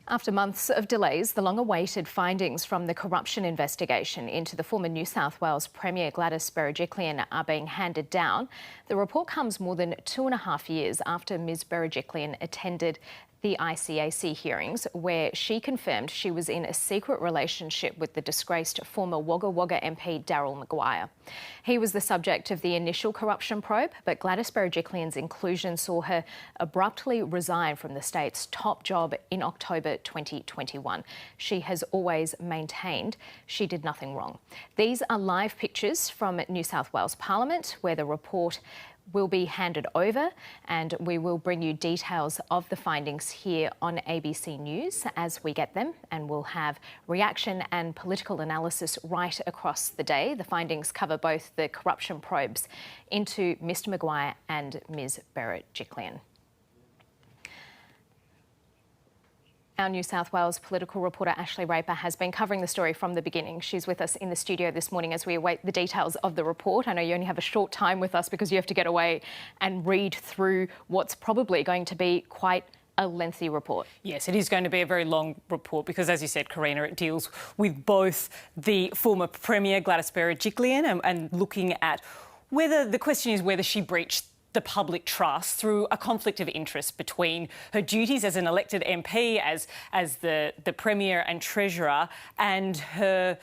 After months of delays, the long-awaited findings from the corruption investigation into the former New South Wales Premier Gladys Berejiklian are being handed down. The report comes more than 2.5 years after Ms Berejiklian attended the ICAC hearings, where she confirmed she was in a secret relationship with the disgraced former Wagga Wagga MP Daryl Maguire. He was the subject of the initial corruption probe, but Gladys Berejiklian's inclusion saw her abruptly resign from the state's top job in October 2021. She has always maintained she did nothing wrong. These are live pictures from New South Wales Parliament, where the report will be handed over, and we will bring you details of the findings here on ABC News as we get them, and we'll have reaction and political analysis right across the day. The findings cover both the corruption probes into Mr Maguire and Ms Berejiklian. Our New South Wales political reporter Ashley Raper has been covering the story from the beginning. She's with us in the studio this morning as we await the details of the report. I know you only have a short time with us because you have to get away and read through what's probably going to be quite a lengthy report. Yes, it is going to be a very long report because, as you said, Karina, it deals with both the former Premier Gladys Berejiklian and looking at whether the question is whether she breached the public trust through a conflict of interest between her duties as an elected MP, as the Premier and Treasurer, and her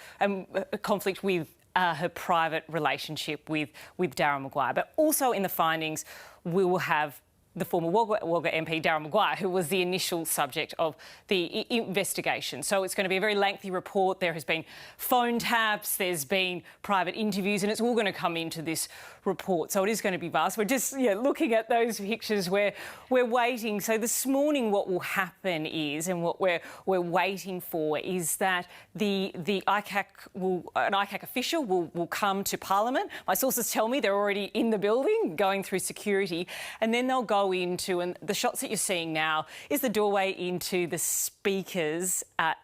conflict with her private relationship with Daryl Maguire. But also in the findings, we will have the former Wagga Wagga MP, Daryl Maguire, who was the initial subject of the investigation. So it's going to be a very lengthy report. There has been phone taps, there's been private interviews, and it's all going to come into this report. So it is going to be vast. We're just looking at those pictures where we're waiting. So this morning what will happen is, and what we're waiting for, is that the ICAC an ICAC official will come to Parliament. My sources tell me they're already in the building going through security, and then they'll go into, and the shots that you're seeing now is the doorway into the Speaker's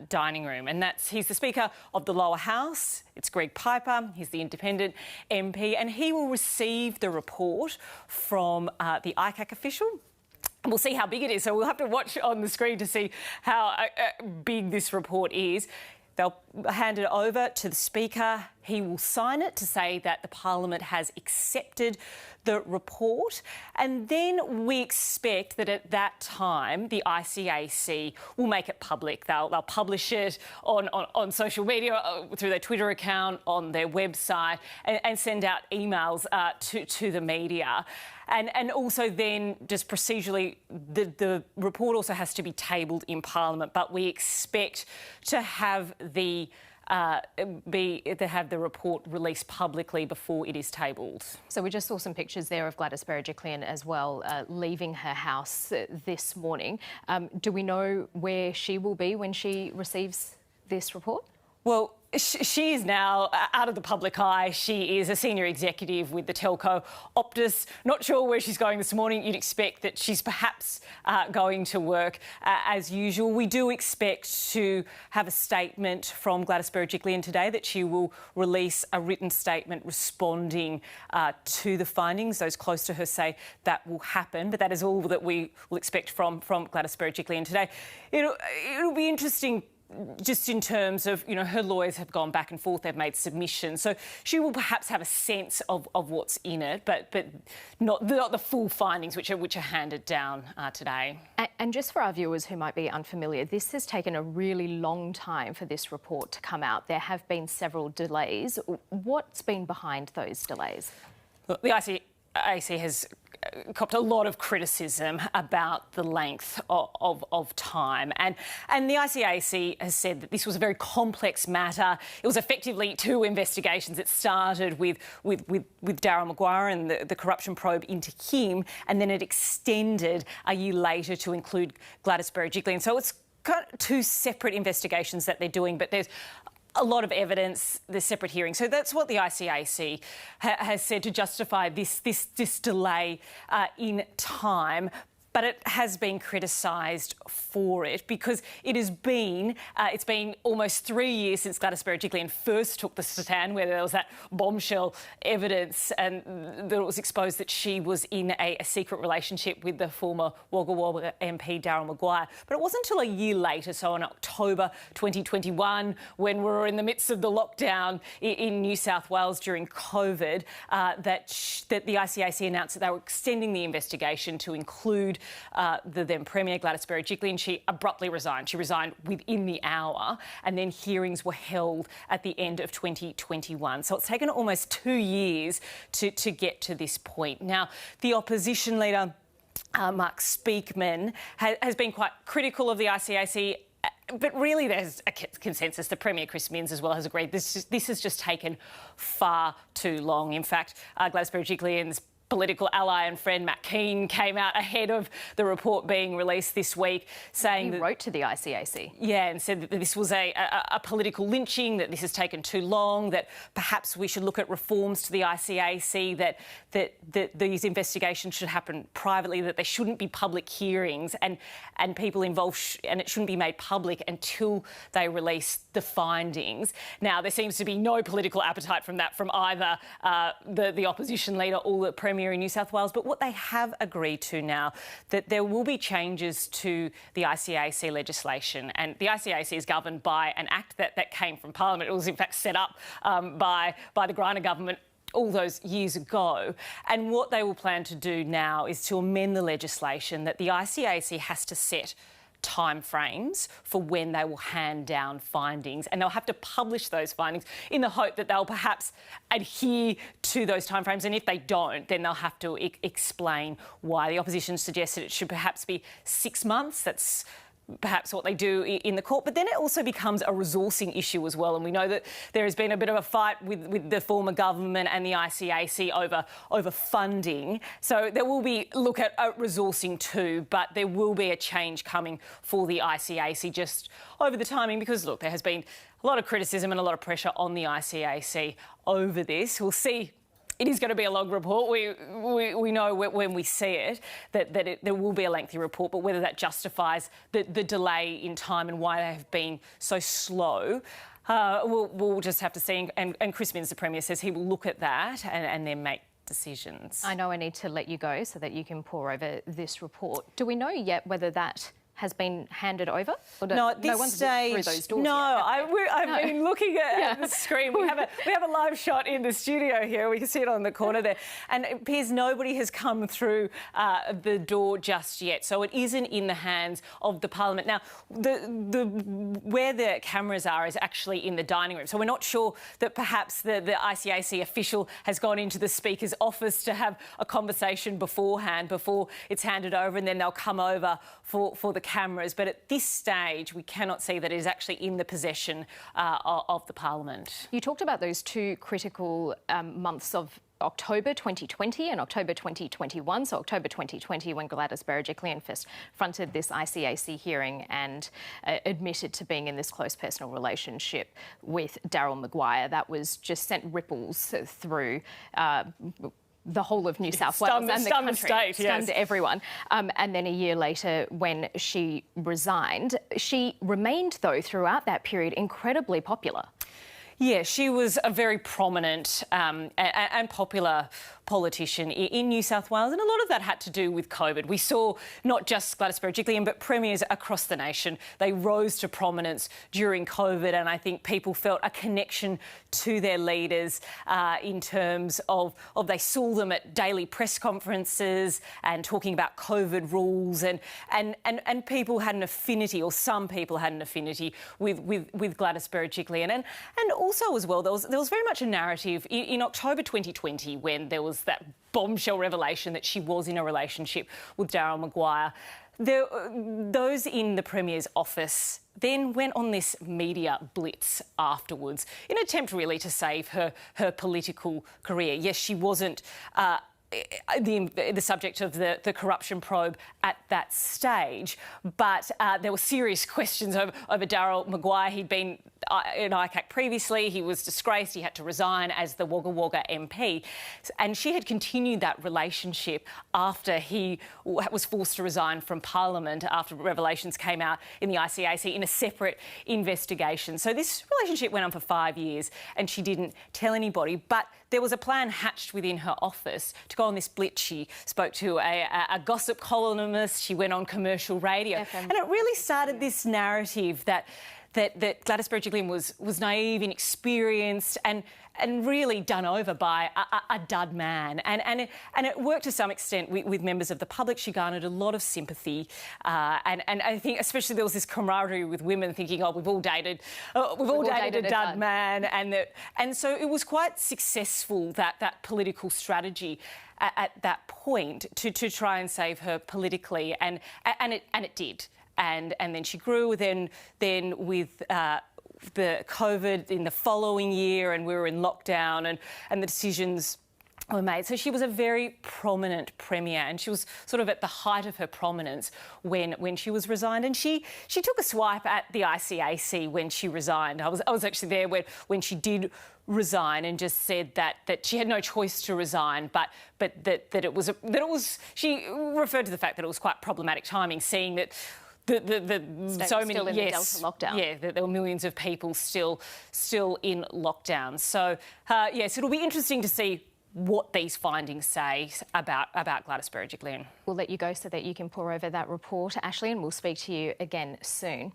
dining room, and he's the Speaker of the lower house. It's Greg Piper. He's the independent MP, and he will receive the report from the ICAC official. And we'll see how big it is. So we'll have to watch on the screen to see how big this report is. They'll hand it over to the Speaker. He will sign it to say that the Parliament has accepted the report. And then we expect that at that time, the ICAC will make it public. They'll publish it on social media, through their Twitter account, on their website, and send out emails to the media. And also then, just procedurally, the report also has to be tabled in Parliament, but we expect to have the report released publicly before it is tabled. So we just saw some pictures there of Gladys Berejiklian as well, leaving her house this morning. Do we know where she will be when she receives this report? Well, she is now out of the public eye. She is a senior executive with the telco Optus. Not sure where she's going this morning. You'd expect that she's perhaps going to work as usual. We do expect to have a statement from Gladys Berejiklian today, that she will release a written statement responding to the findings. Those close to her say that will happen, but that is all that we will expect from Gladys Berejiklian today. It'll be interesting, just in terms of, her lawyers have gone back and forth, they've made submissions. So she will perhaps have a sense of what's in it, but not the full findings which are handed down today. And just for our viewers who might be unfamiliar, this has taken a really long time for this report to come out. There have been several delays. What's been behind those delays? Look, the ICAC has copped a lot of criticism about the length of time, and the ICAC has said that this was a very complex matter. It was effectively two investigations. It started with Daryl Maguire and the corruption probe into him, and then it extended a year later to include Gladys Berejiklian. So it's got two separate investigations that they're doing, but there's a lot of evidence, the separate hearing. So that's what the ICAC has said to justify this delay in time. but it has been criticised for it because it's been almost 3 years since Gladys Berejiklian first took the stand, where there was that bombshell evidence and that it was exposed that she was in a secret relationship with the former Wagga Wagga MP Daryl Maguire. But it wasn't until a year later, so in October 2021, when we were in the midst of the lockdown in New South Wales during COVID, that the ICAC announced that they were extending the investigation to include the then Premier Gladys Berejiklian. She abruptly resigned. She resigned within the hour, and then hearings were held at the end of 2021. So it's taken almost 2 years to get to this point. Now, the opposition leader, Mark Speakman, has been quite critical of the ICAC. But really, there's a consensus. The Premier, Chris Minns, as well, has agreed this has just taken far too long. In fact, Gladys Berejiklian's political ally and friend Matt Keane came out ahead of the report being released this week, saying he wrote to the ICAC. Yeah, and said that this was a political lynching, that this has taken too long, that perhaps we should look at reforms to the ICAC, that these investigations should happen privately, that there shouldn't be public hearings and people involved, and it shouldn't be made public until they release the findings. Now, there seems to be no political appetite from either the opposition leader or the Premier in New South Wales, but what they have agreed to now, that there will be changes to the ICAC legislation, and the ICAC is governed by an act that came from Parliament. It was in fact set up by the Greiner government all those years ago. And what they will plan to do now is to amend the legislation that the ICAC has to set timeframes for when they will hand down findings, and they'll have to publish those findings in the hope that they'll perhaps adhere to those timeframes, and if they don't, then they'll have to explain why. The opposition suggested it should perhaps be 6 months. That's perhaps what they do in the court, but then it also becomes a resourcing issue as well. And we know that there has been a bit of a fight with the former government and the ICAC over funding. So there will be look at resourcing too, but there will be a change coming for the ICAC just over the timing, because look, there has been a lot of criticism and a lot of pressure on the ICAC over this. We'll see. It is going to be a long report. We know when we see it that there will be a lengthy report, but whether that justifies the delay in time and why they have been so slow, we'll just have to see. And Chris Minns, the Premier, says he will look at that and then make decisions. I know I need to let you go so that you can pore over this report. Do we know yet whether that has been handed over? Or no, at this stage, through those doors I've been looking at the screen. We have a live shot in the studio here. We can see it on the corner there. And it appears nobody has come through the door just yet. So it isn't in the hands of the Parliament. Now, where the cameras are is actually in the dining room. So we're not sure that perhaps the ICAC official has gone into the Speaker's office to have a conversation beforehand, before it's handed over, and then they'll come over for the cameras. But at this stage, we cannot see that it is actually in the possession of the Parliament. You talked about those two critical months of October 2020 and October 2021. So October 2020, when Gladys Berejiklian first fronted this ICAC hearing and admitted to being in this close personal relationship with Daryl Maguire, that was just sent ripples through the whole of New South Wales and the country. State, stunned everyone. And then a year later, when she resigned, she remained, though, throughout that period, incredibly popular. Yeah, she was a very prominent and popular politician in New South Wales, and a lot of that had to do with COVID. We saw not just Gladys Berejiklian, but premiers across the nation. They rose to prominence during COVID, and I think people felt a connection to their leaders in terms of they saw them at daily press conferences and talking about COVID rules, and people had an affinity, or some people had an affinity with Gladys Berejiklian, and also as well there was very much a narrative in October 2020 when there was that bombshell revelation that she was in a relationship with Daryl Maguire. Those in the Premier's office then went on this media blitz afterwards in an attempt really to save her political career. Yes, she wasn't the subject of the corruption probe at that stage, but there were serious questions over Daryl Maguire. He'd been in ICAC previously. He was disgraced. He had to resign as the Wagga Wagga MP. And she had continued that relationship after he was forced to resign from Parliament after revelations came out in the ICAC in a separate investigation. So this relationship went on for 5 years and she didn't tell anybody. But there was a plan hatched within her office to go on this blitz. She spoke to a gossip columnist. She went on commercial radio. And it really started this narrative that Gladys Berejiklian was naive, inexperienced and really done over by a dud man. And it worked to some extent with members of the public. She garnered a lot of sympathy. And I think especially there was this camaraderie with women thinking, oh, we've all dated a dud man. And so it was quite successful, that political strategy at that point to try and save her politically. And it did. And then she grew. Then with the COVID in the following year, and we were in lockdown, and the decisions were made. So she was a very prominent premier, and she was sort of at the height of her prominence when she was resigned. And she took a swipe at the ICAC when she resigned. I was actually there when she did resign, and just said that she had no choice to resign, but that it was she referred to the fact that it was quite problematic timing, seeing that so many, still in the Delta lockdown. Yeah, there were millions of people still in lockdown. So yes, it'll be interesting to see what these findings say about Gladys Berejiklian. We'll let you go so that you can pore over that report, Ashley, and we'll speak to you again soon.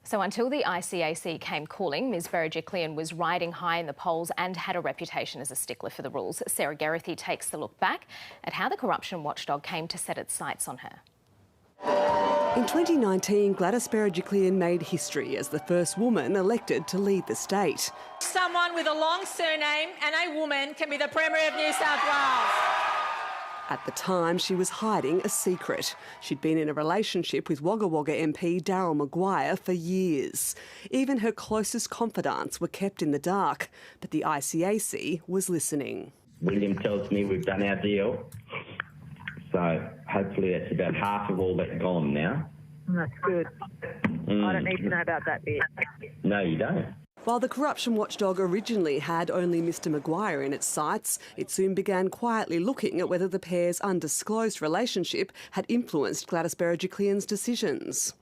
So until the ICAC came calling, Ms Berejiklian was riding high in the polls and had a reputation as a stickler for the rules. Sarah Geraghty takes the look back at how the corruption watchdog came to set its sights on her. In 2019, Gladys Berejiklian made history as the first woman elected to lead the state. Someone with a long surname and a woman can be the Premier of New South Wales. At the time, she was hiding a secret. She'd been in a relationship with Wagga Wagga MP Daryl Maguire for years. Even her closest confidants were kept in the dark, but the ICAC was listening. William tells me we've done our deal. So hopefully that's about half of all that gone now. That's good. I don't need to know about that bit. No, you don't. While the corruption watchdog originally had only Mr Maguire in its sights, it soon began quietly looking at whether the pair's undisclosed relationship had influenced Gladys Berejiklian's decisions.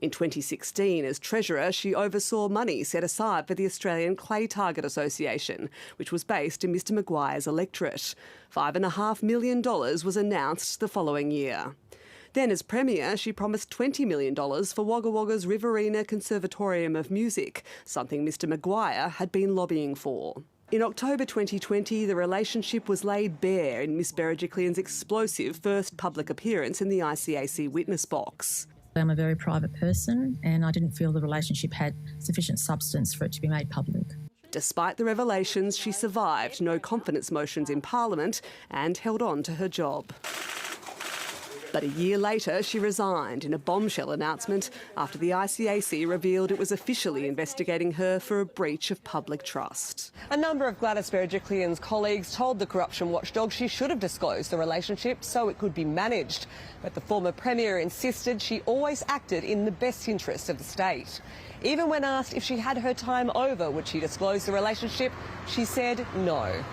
In 2016, as Treasurer, she oversaw money set aside for the Australian Clay Target Association, which was based in Mr Maguire's electorate. $5.5 million was announced the following year. Then as Premier, she promised $20 million for Wagga Wagga's Riverina Conservatorium of Music, something Mr Maguire had been lobbying for. In October 2020, the relationship was laid bare in Ms Berejiklian's explosive first public appearance in the ICAC witness box. I'm a very private person and I didn't feel the relationship had sufficient substance for it to be made public. Despite the revelations, she survived no confidence motions in Parliament and held on to her job. But a year later, she resigned in a bombshell announcement after the ICAC revealed it was officially investigating her for a breach of public trust. A number of Gladys Berejiklian's colleagues told the corruption watchdog she should have disclosed the relationship so it could be managed. But the former Premier insisted she always acted in the best interest of the state. Even when asked if she had her time over, would she disclose the relationship, she said no.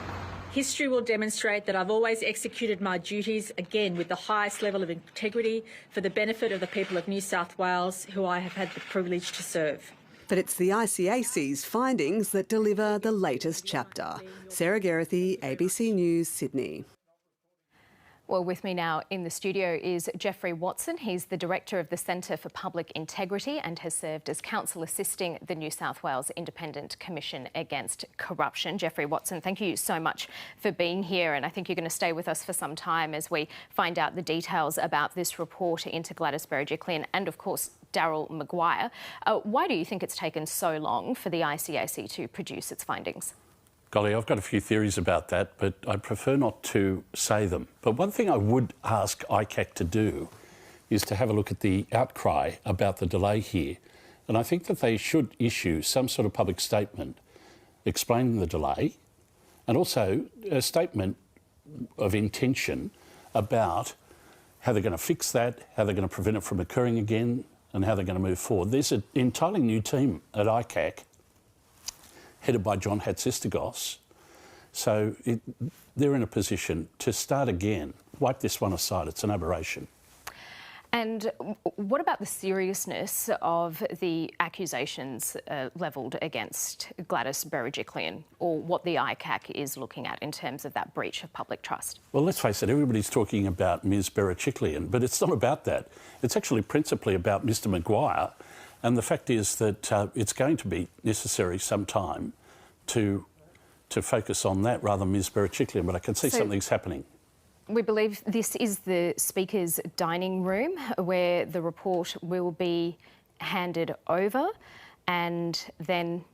History will demonstrate that I've always executed my duties, again, with the highest level of integrity for the benefit of the people of New South Wales, who I have had the privilege to serve. But it's the ICAC's findings that deliver the latest chapter. Sarah Geraghty, ABC News, Sydney. Well, with me now in the studio is Jeffrey Watson. He's the Director of the Centre for Public Integrity and has served as counsel assisting the New South Wales Independent Commission Against Corruption. Jeffrey Watson, thank you so much for being here, and I think you're going to stay with us for some time as we find out the details about this report into Gladys Berejiklian and, of course, Daryl Maguire. Why do you think it's taken so long for the ICAC to produce its findings? Golly, I've got a few theories about that, but I prefer not to say them. But one thing I would ask ICAC to do is to have a look at the outcry about the delay here. And I think that they should issue some sort of public statement explaining the delay and also a statement of intention about how they're going to fix that, how they're going to prevent it from occurring again, and how they're going to move forward. There's an entirely new team at ICAC, headed by John Hatzistergos. So they're in a position to start again, wipe this one aside. It's an aberration. And what about the seriousness of the accusations levelled against Gladys Berejiklian, or what the ICAC is looking at in terms of that breach of public trust? Well, let's face it, everybody's talking about Ms Berejiklian, but it's not about that. It's actually principally about Mr Maguire, and the fact is that it's going to be necessary some time to focus on that rather than Ms Berejiklian, but I can see something's happening. We believe this is the Speaker's dining room where the report will be handed over and then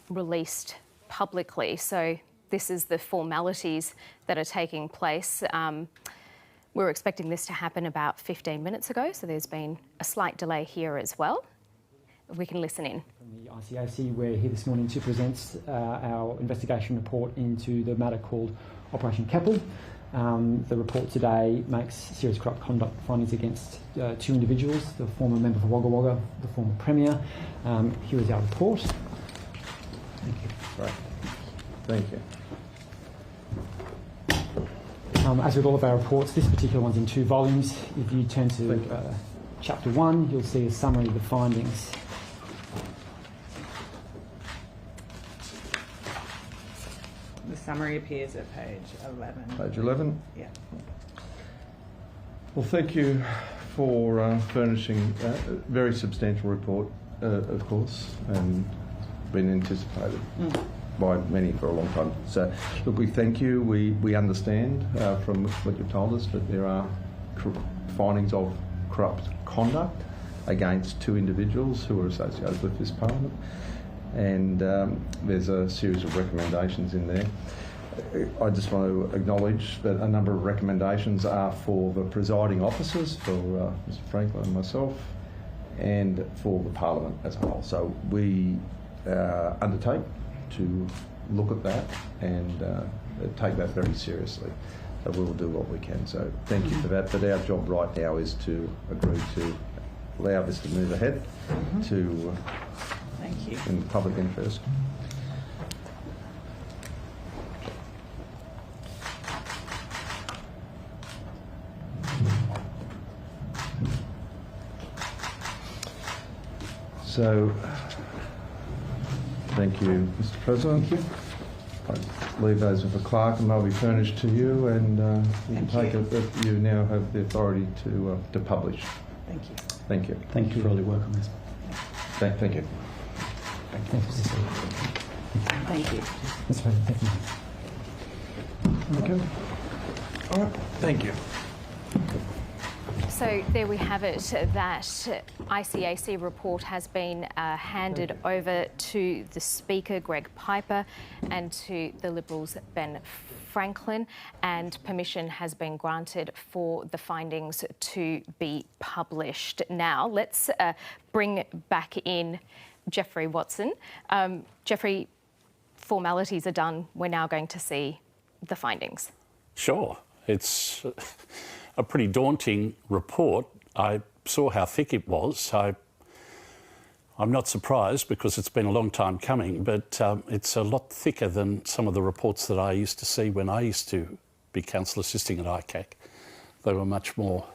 released publicly. So this is the formalities that are taking place. We were expecting this to happen about 15 minutes ago, so there's been a slight delay here as well. We can listen in. From the ICAC, we're here this morning to present our investigation report into the matter called Operation Keppel. The report today makes serious corrupt conduct findings against two individuals, the former member for Wagga Wagga, the former Premier. Here is our report. Thank you. Right. Thank you. As with all of our reports, this particular one's in 2 volumes. If you turn to Chapter 1, you'll see a summary of the findings. The summary appears at page 11. Page 11? Yeah. Well, thank you for furnishing a very substantial report, of course, and been anticipated by many for a long time. So, look, we thank you. We understand from what you've told us that there are findings of corrupt conduct against 2 individuals who are associated with this Parliament. And there's a series of recommendations in there. I just want to acknowledge that a number of recommendations are for the presiding officers, for Mr Franklin and myself, and for the Parliament as a whole. So we undertake to look at that and take that very seriously. So we will do what we can. So thank you for that. But our job right now is to agree to allow this to move ahead to Thank you. in the public interest. So, thank you, Mr. President. Thank you. I leave those with the clerk and they'll be furnished to you, and you can take it that you now have the authority to publish. Thank you. Thank you. Thank you for all your work on this. Thank you. Thank you, Mr. Speaker. Thank you. Mr. President, thank you. Okay. All right. Thank you. So there we have it. That ICAC report has been handed over to the Speaker, Greg Piper, and to the Liberals, Ben Franklin, and permission has been granted for the findings to be published. Now, let's bring back in Jeffrey Watson. Jeffrey, formalities are done. We're now going to see the findings. Sure. It's a pretty daunting report. I saw how thick it was. I'm not surprised because it's been a long time coming, but it's a lot thicker than some of the reports that I used to see when I used to be council assisting at ICAC. They were much more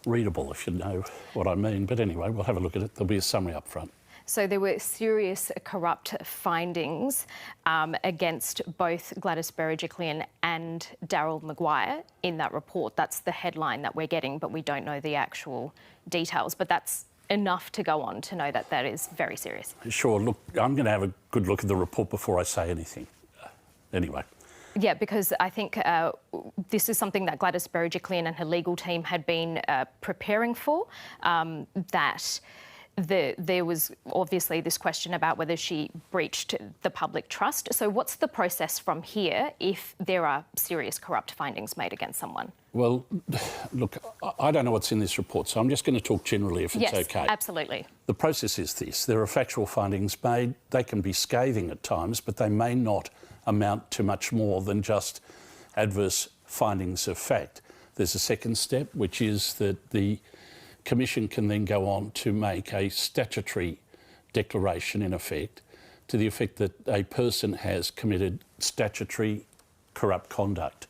readable, if you know what I mean. But anyway, we'll have a look at it. There'll be a summary up front. So there were serious corrupt findings against both Gladys Berejiklian and Darryl Maguire in that report. That's the headline that we're getting, but we don't know the actual details. But that's enough to go on to know that that is very serious. Sure. Look, I'm going to have a good look at the report before I say anything. Anyway. Yeah, because I think this is something that Gladys Berejiklian and her legal team had been preparing for, there was obviously this question about whether she breached the public trust. So what's the process from here if there are serious corrupt findings made against someone? Well, look, I don't know what's in this report, so I'm just going to talk generally if it's okay. Yes, absolutely. The process is this. There are factual findings made. They can be scathing at times, but they may not amount to much more than just adverse findings of fact. There's a second step, which is that the Commission can then go on to make a statutory declaration, in effect, to the effect that a person has committed statutory corrupt conduct.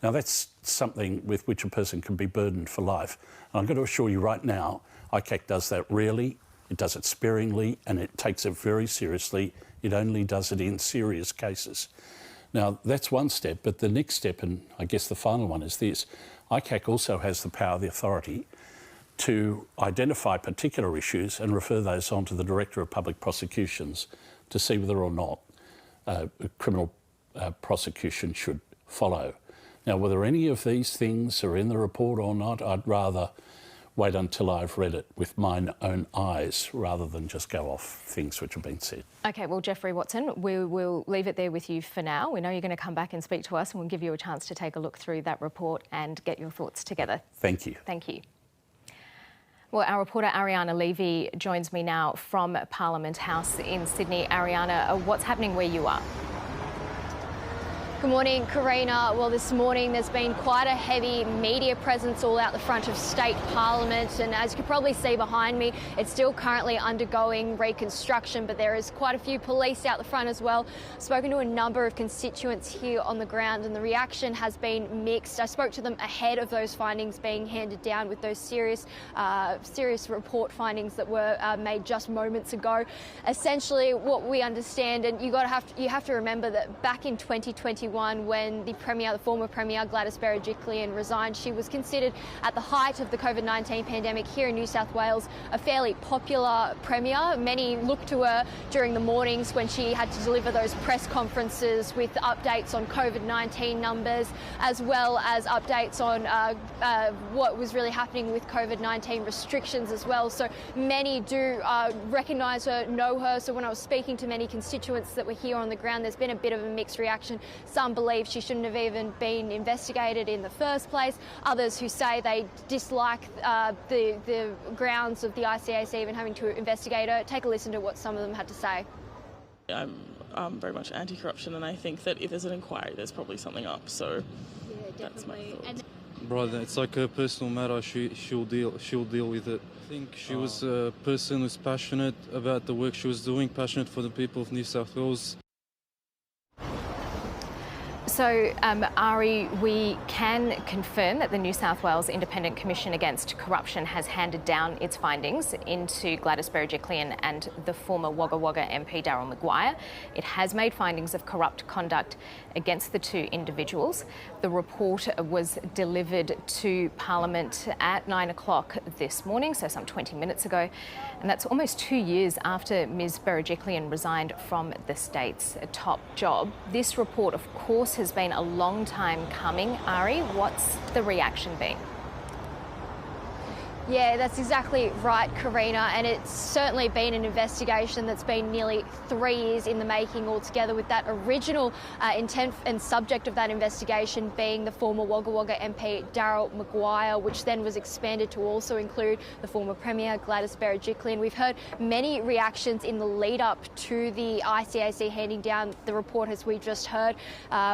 Now, that's something with which a person can be burdened for life. And I'm going to assure you right now, ICAC does that rarely, it does it sparingly, and it takes it very seriously. It only does it in serious cases. Now, that's one step, but the next step, and I guess the final one, is this. ICAC also has the power, the authority, to identify particular issues and refer those on to the Director of Public Prosecutions to see whether or not a criminal prosecution should follow. Now, whether any of these things are in the report or not, I'd rather wait until I've read it with mine own eyes rather than just go off things which have been said. OK, well, Jeffrey Watson, we will leave it there with you for now. We know you're going to come back and speak to us, and we'll give you a chance to take a look through that report and get your thoughts together. Thank you. Thank you. Well, our reporter Ariana Levy joins me now from Parliament House in Sydney. Ariana, what's happening where you are? Good morning, Karina. Well, this morning there's been quite a heavy media presence all out the front of State Parliament, and as you can probably see behind me, it's still currently undergoing reconstruction, but there is quite a few police out the front as well. I've spoken to a number of constituents here on the ground, and the reaction has been mixed. I spoke to them ahead of those findings being handed down, with those serious report findings that were made just moments ago. Essentially, what we understand, and you have to remember that back in 2021, when the former Premier Gladys Berejiklian resigned, she was considered, at the height of the COVID-19 pandemic here in New South Wales, a fairly popular Premier. Many looked to her during the mornings when she had to deliver those press conferences with updates on COVID-19 numbers, as well as updates on what was really happening with COVID-19 restrictions as well. So many do recognise her, know her. So when I was speaking to many constituents that were here on the ground, there's been a bit of a mixed reaction. Some believe she shouldn't have even been investigated in the first place. Others who say they dislike the grounds of the ICAC even having to investigate her. Take a listen to what some of them had to say. I'm very much anti-corruption, and I think that if there's an inquiry, there's probably something up. So yeah, that's my thought. Brother, it's like a personal matter. She'll deal with it. I think she was a person who's passionate about the work she was doing, passionate for the people of New South Wales. So, Ari, we can confirm that the New South Wales Independent Commission Against Corruption has handed down its findings into Gladys Berejiklian and the former Wagga Wagga MP Darryl Maguire. It has made findings of corrupt conduct against the two individuals. The report was delivered to Parliament at 9 o'clock this morning, so some 20 minutes ago, and that's almost 2 years after Ms Berejiklian resigned from the state's top job. This report, of course, has been a long time coming. Ari, what's the reaction been? Yeah, that's exactly right, Karina, and it's certainly been an investigation that's been nearly 3 years in the making altogether, with that original intent and subject of that investigation being the former Wagga Wagga MP Darryl Maguire, which then was expanded to also include the former Premier Gladys Berejiklian. We've heard many reactions in the lead up to the ICAC handing down the report, as we just heard,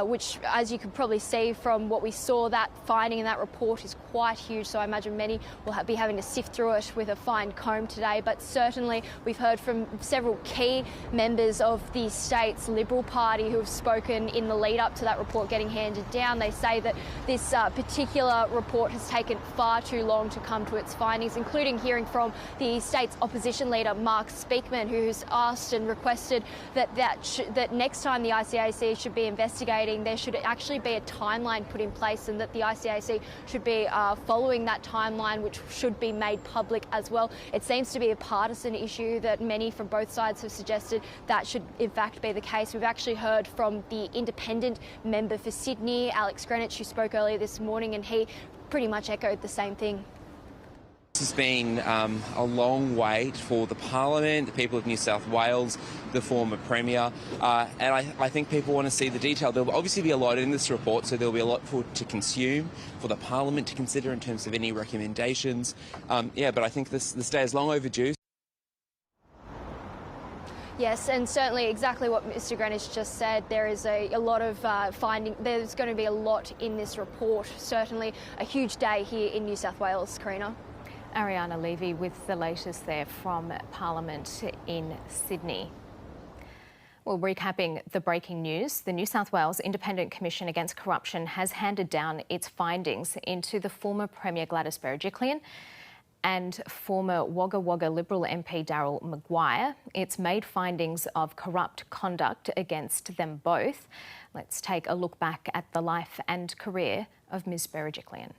which, as you could probably see from what we saw, that finding in that report is quite huge, so I imagine many will be having to sift through it with a fine comb today. But certainly we've heard from several key members of the state's Liberal Party who have spoken in the lead up to that report getting handed down. They say that this particular report has taken far too long to come to its findings, including hearing from the state's opposition leader Mark Speakman, who's asked and requested that next time the ICAC should be investigating, there should actually be a timeline put in place, and that the ICAC should be following that timeline, which should be made public as well. It seems to be a partisan issue that many from both sides have suggested that should in fact be the case. We've actually heard from the independent member for Sydney, Alex Greenwich, who spoke earlier this morning, and he pretty much echoed the same thing. This has been a long wait for the Parliament, the people of New South Wales, the former Premier, and I think people want to see the detail. There will obviously be a lot in this report, so there will be a lot to consume, for the Parliament to consider in terms of any recommendations. But I think this day is long overdue. Yes, and certainly exactly what Mr Greenwich just said. There is a lot of finding. There's going to be a lot in this report. Certainly a huge day here in New South Wales, Karina. Ariana Levy with the latest there from Parliament in Sydney. Well, recapping the breaking news, the New South Wales Independent Commission Against Corruption has handed down its findings into the former Premier Gladys Berejiklian and former Wagga Wagga Liberal MP Daryl Maguire. It's made findings of corrupt conduct against them both. Let's take a look back at the life and career of Ms Berejiklian.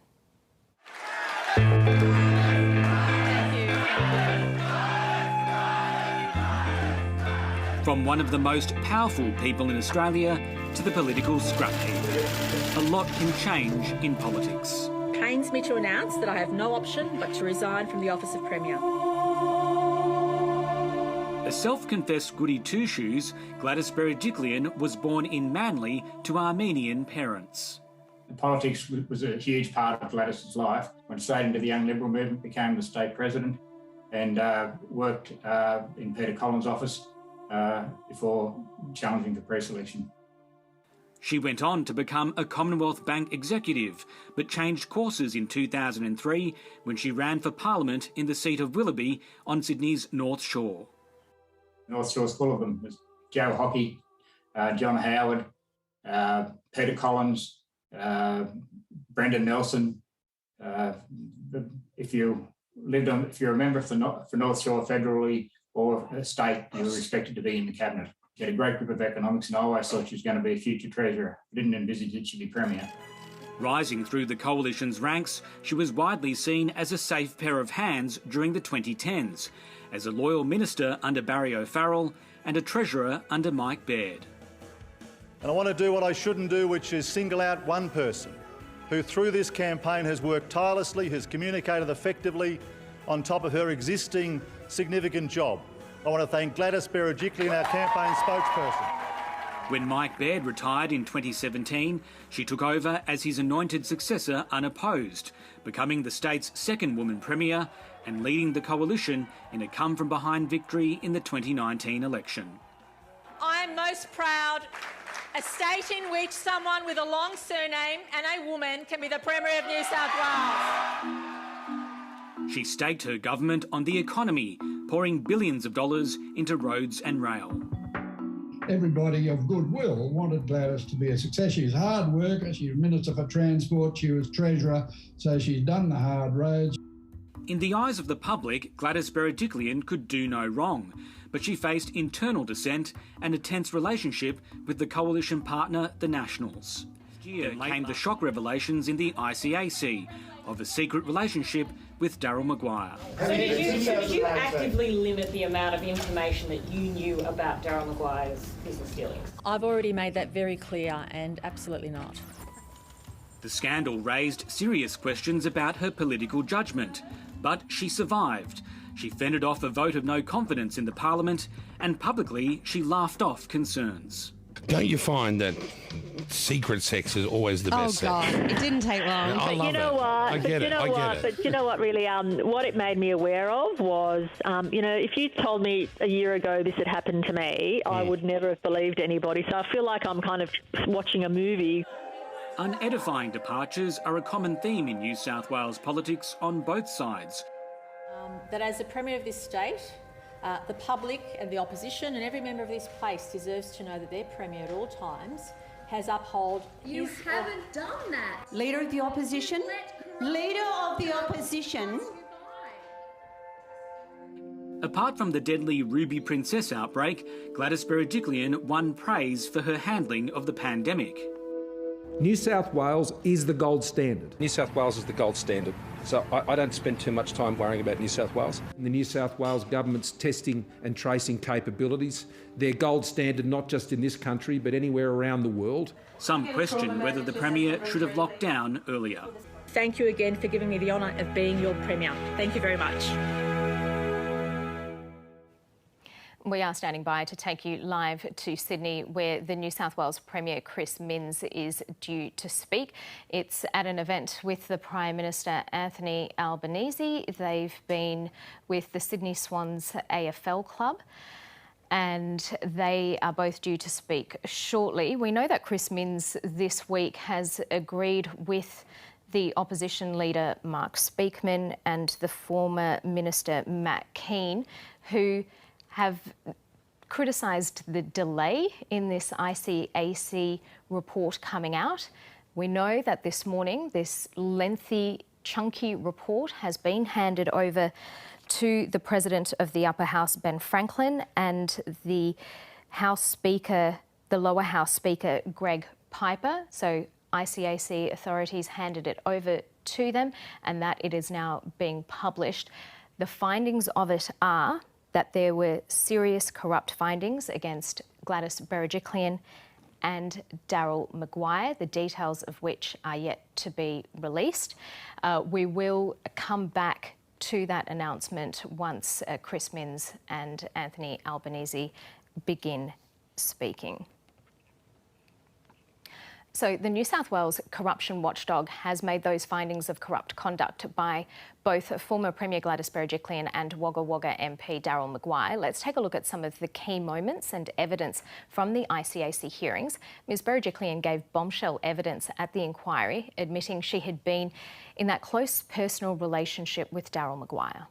From one of the most powerful people in Australia to the political scrap heap, a lot can change in politics. It pains me to announce that I have no option but to resign from the office of Premier. A self-confessed goody two-shoes, Gladys Berejiklian was born in Manly to Armenian parents. Politics was a huge part of Gladys's life. Went straight into the Young Liberal movement, became the state president and worked in Peter Collins' office before challenging for pre-selection. She went on to become a Commonwealth Bank executive, but changed courses in 2003 when she ran for Parliament in the seat of Willoughby on Sydney's North Shore. North Shore's full of them. There's Joe Hockey, John Howard, Peter Collins, Brendan Nelson. If you're a member for North Shore federally or state, you were expected to be in the cabinet. She had a great group of economics, and I always thought she was going to be a future treasurer. I didn't envisage that she'd be premier. Rising through the coalition's ranks, she was widely seen as a safe pair of hands during the 2010s, as a loyal minister under Barry O'Farrell and a treasurer under Mike Baird. And I want to do what I shouldn't do, which is single out one person who through this campaign has worked tirelessly, has communicated effectively on top of her existing significant job. I want to thank Gladys Berejiklian, our campaign spokesperson. When Mike Baird retired in 2017, she took over as his anointed successor unopposed, becoming the state's second woman premier and leading the coalition in a come-from-behind victory in the 2019 election. I am most proud a state in which someone with a long surname and a woman can be the Premier of New South Wales. She staked her government on the economy, pouring billions of dollars into roads and rail. Everybody of goodwill wanted Gladys to be a success. She's a hard worker, she was Minister for Transport, she was Treasurer, so she's done the hard roads. In the eyes of the public, Gladys Berejiklian could do no wrong, but she faced internal dissent and a tense relationship with the coalition partner, the Nationals. Here came the shock revelations in the ICAC of a secret relationship with Daryl Maguire. So did you actively limit the amount of information that you knew about Daryl Maguire's business dealings? I've already made that very clear, and absolutely not. The scandal raised serious questions about her political judgment, but she survived. She fended off a vote of no confidence in the Parliament, and publicly she laughed off concerns. Don't you find that secret sex is always the best sex? Oh, God, it didn't take long. I love you know it. what? I get it. But you know what, really, what it made me aware of was, if you told me a year ago this had happened to me, I would never have believed anybody. So I feel like I'm kind of watching a movie. Unedifying departures are a common theme in New South Wales politics on both sides. That as the Premier of this state, the public and the opposition and every member of this place deserves to know that their Premier at all times has upheld... You haven't done that. Leader of the opposition? Leader of the opposition? Apart from the deadly Ruby Princess outbreak, Gladys Berejiklian won praise for her handling of the pandemic. New South Wales is the gold standard. New South Wales is the gold standard. So I don't spend too much time worrying about New South Wales. The New South Wales government's testing and tracing capabilities, they're gold standard not just in this country but anywhere around the world. Some question whether the Premier should have locked down earlier. Thank you again for giving me the honour of being your Premier. Thank you very much. We are standing by to take you live to Sydney, where the New South Wales Premier Chris Minns is due to speak. It's at an event with the Prime Minister Anthony Albanese. They've been with the Sydney Swans AFL club, and they are both due to speak shortly. We know that Chris Minns this week has agreed with the opposition leader Mark Speakman and the former Minister Matt Keane, who have criticised the delay in this ICAC report coming out. We know that this morning this lengthy, chunky report has been handed over to the President of the Upper House, Ben Franklin, and the House Speaker, the Lower House Speaker, Greg Piper. So ICAC authorities handed it over to them, and that it is now being published. The findings of it are that there were serious corrupt findings against Gladys Berejiklian and Daryl Maguire, the details of which are yet to be released. We will come back to that announcement once Chris Minns and Anthony Albanese begin speaking. So the New South Wales corruption watchdog has made those findings of corrupt conduct by both former Premier Gladys Berejiklian and Wagga Wagga MP Daryl Maguire. Let's take a look at some of the key moments and evidence from the ICAC hearings. Ms Berejiklian gave bombshell evidence at the inquiry, admitting she had been in that close personal relationship with Daryl Maguire.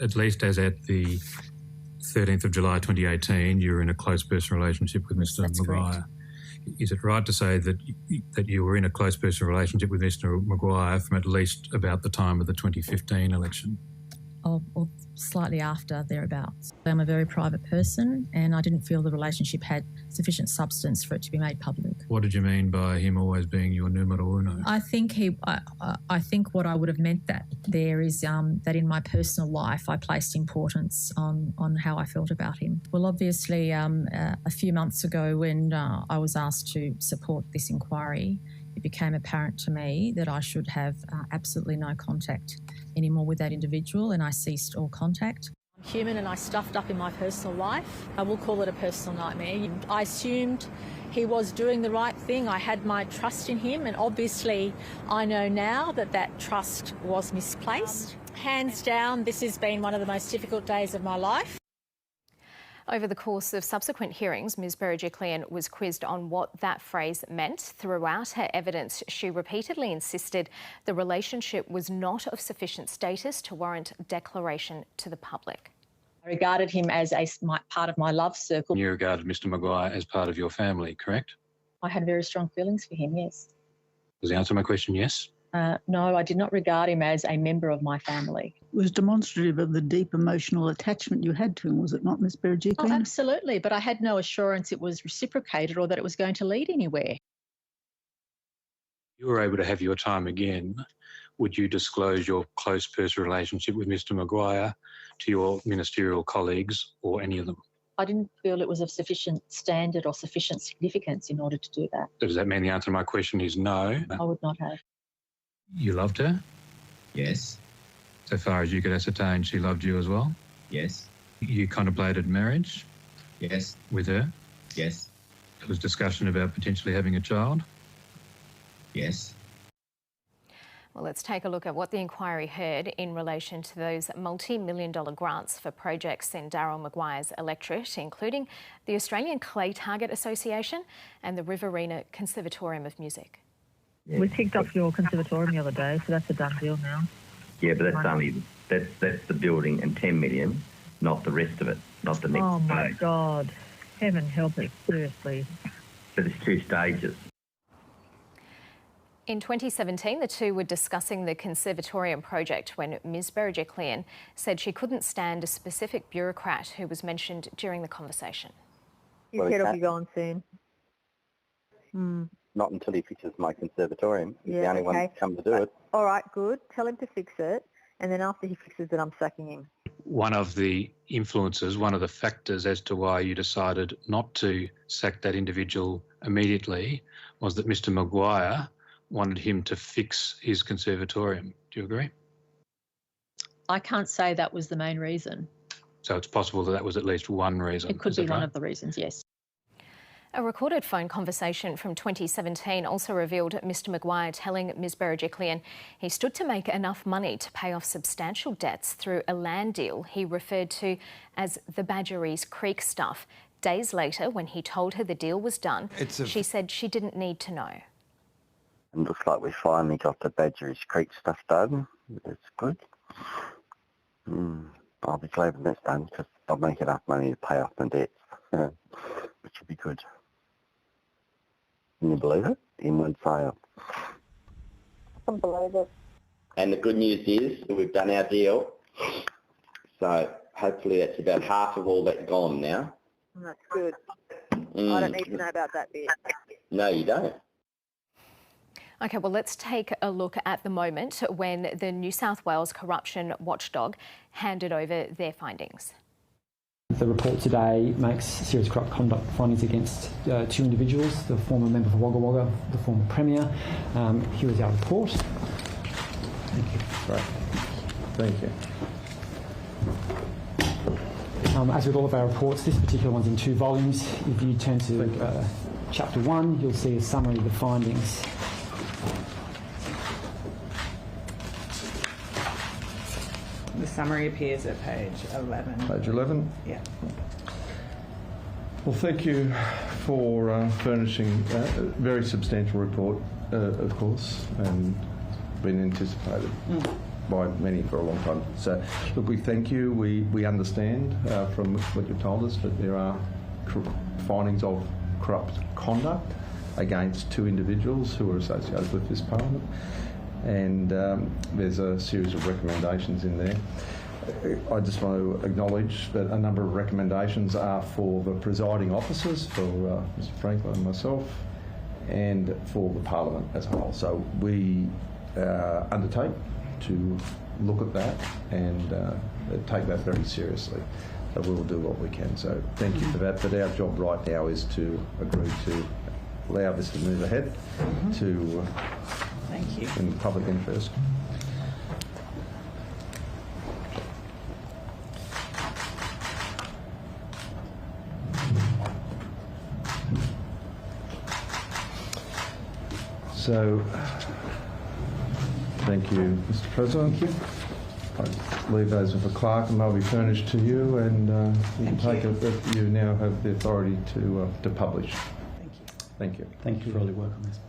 At least as at the 13th of July 2018, you were in a close personal relationship with Mr Maguire. Correct. Is it right to say that you were in a close personal relationship with Mr Maguire from at least about the time of the 2015 election? Or slightly after, thereabouts. I'm a very private person and I didn't feel the relationship had sufficient substance for it to be made public. What did you mean by him always being your numero uno? I think I think what I would have meant that there is that in my personal life I placed importance on how I felt about him. Well, obviously a few months ago when I was asked to support this inquiry, it became apparent to me that I should have absolutely no contact anymore with that individual, and I ceased all contact. I'm human and I stuffed up in my personal life. I will call it a personal nightmare. I assumed he was doing the right thing. I had my trust in him, and obviously I know now that that trust was misplaced. Hands down, this has been one of the most difficult days of my life. Over the course of subsequent hearings, Ms Berejiklian was quizzed on what that phrase meant. Throughout her evidence, she repeatedly insisted the relationship was not of sufficient status to warrant declaration to the public. I regarded him as part of my love circle. You regarded Mr Maguire as part of your family, correct? I had very strong feelings for him, yes. Was the answer to my question yes? No, I did not regard him as a member of my family. It was demonstrative of the deep emotional attachment you had to him, was it not, Ms Berejiklian? Oh, absolutely, but I had no assurance it was reciprocated or that it was going to lead anywhere. You were able to have your time again. Would you disclose your close personal relationship with Mr Maguire to your ministerial colleagues or any of them? I didn't feel it was of sufficient standard or sufficient significance in order to do that. Does that mean the answer to my question is no? I would not have. You loved her? Yes. So far as you could ascertain, she loved you as well? Yes. You contemplated marriage? Yes. With her? Yes. There was discussion about potentially having a child? Yes. Well, let's take a look at what the inquiry heard in relation to those multi-million-dollar grants for projects in Daryl Maguire's electorate, including the Australian Clay Target Association and the Riverina Conservatorium of Music. Yeah. We ticked off your conservatorium the other day, so that's a done deal now. Yeah, but that's the building and 10 million, not the rest of it, not the next Oh my stage. God, heaven help us, seriously. But it's 2 stages. In 2017, the two were discussing the conservatorium project when Ms Berejiklian said she couldn't stand a specific bureaucrat who was mentioned during the conversation. His head will be gone soon. Not until he fixes my conservatorium. He's the only one okay. to come to do it. All right, good. Tell him to fix it, and then after he fixes it, I'm sacking him. One of the influences, one of the factors as to why you decided not to sack that individual immediately was that Mr Maguire wanted him to fix his conservatorium. Do you agree? I can't say that was the main reason. So it's possible that that was at least one reason. It could be one of the reasons, yes. A recorded phone conversation from 2017 also revealed Mr Maguire telling Ms Berejiklian he stood to make enough money to pay off substantial debts through a land deal he referred to as the Badgerys Creek stuff. Days later, when he told her the deal was done, she said she didn't need to know. And it looks like we finally got the Badgerys Creek stuff done. That's good. I'll be glad when that's done because I'll make enough money to pay off my debts, which would be good. Can you believe it? Inward sale. I can't believe it. And the good news is that we've done our deal. So hopefully that's about half of all that gone now. That's good. I don't need to know about that bit. No, you don't. OK, well, let's take a look at the moment when the New South Wales corruption watchdog handed over their findings. The report today makes serious corrupt conduct findings against 2 individuals, the former member for Wagga Wagga, the former Premier. Here is our report. Thank you. Right. Thank you. As with all of our reports, this particular one's in 2 volumes. If you turn to Chapter 1, you'll see a summary of the findings. The summary appears at page 11. Page 11? Yeah. Well, thank you for furnishing a very substantial report, of course, and been anticipated by many for a long time. So, look, we thank you. We understand from what you've told us that there are findings of corrupt conduct against 2 individuals who are associated with this parliament. And there's a series of recommendations in there. I just want to acknowledge that a number of recommendations are for the presiding officers, for Mr Franklin and myself, and for the Parliament as a whole. So we undertake to look at that and take that very seriously. So we'll do what we can. So thank you for that. But our job right now is to agree to allow this to move ahead to Thank you. in the public interest. So, thank you, Mr. President. Thank you. I leave those with the clerk and they'll be furnished to you, and you can take it that you now have the authority to publish. Thank you. Thank you. Thank you for all your work on this.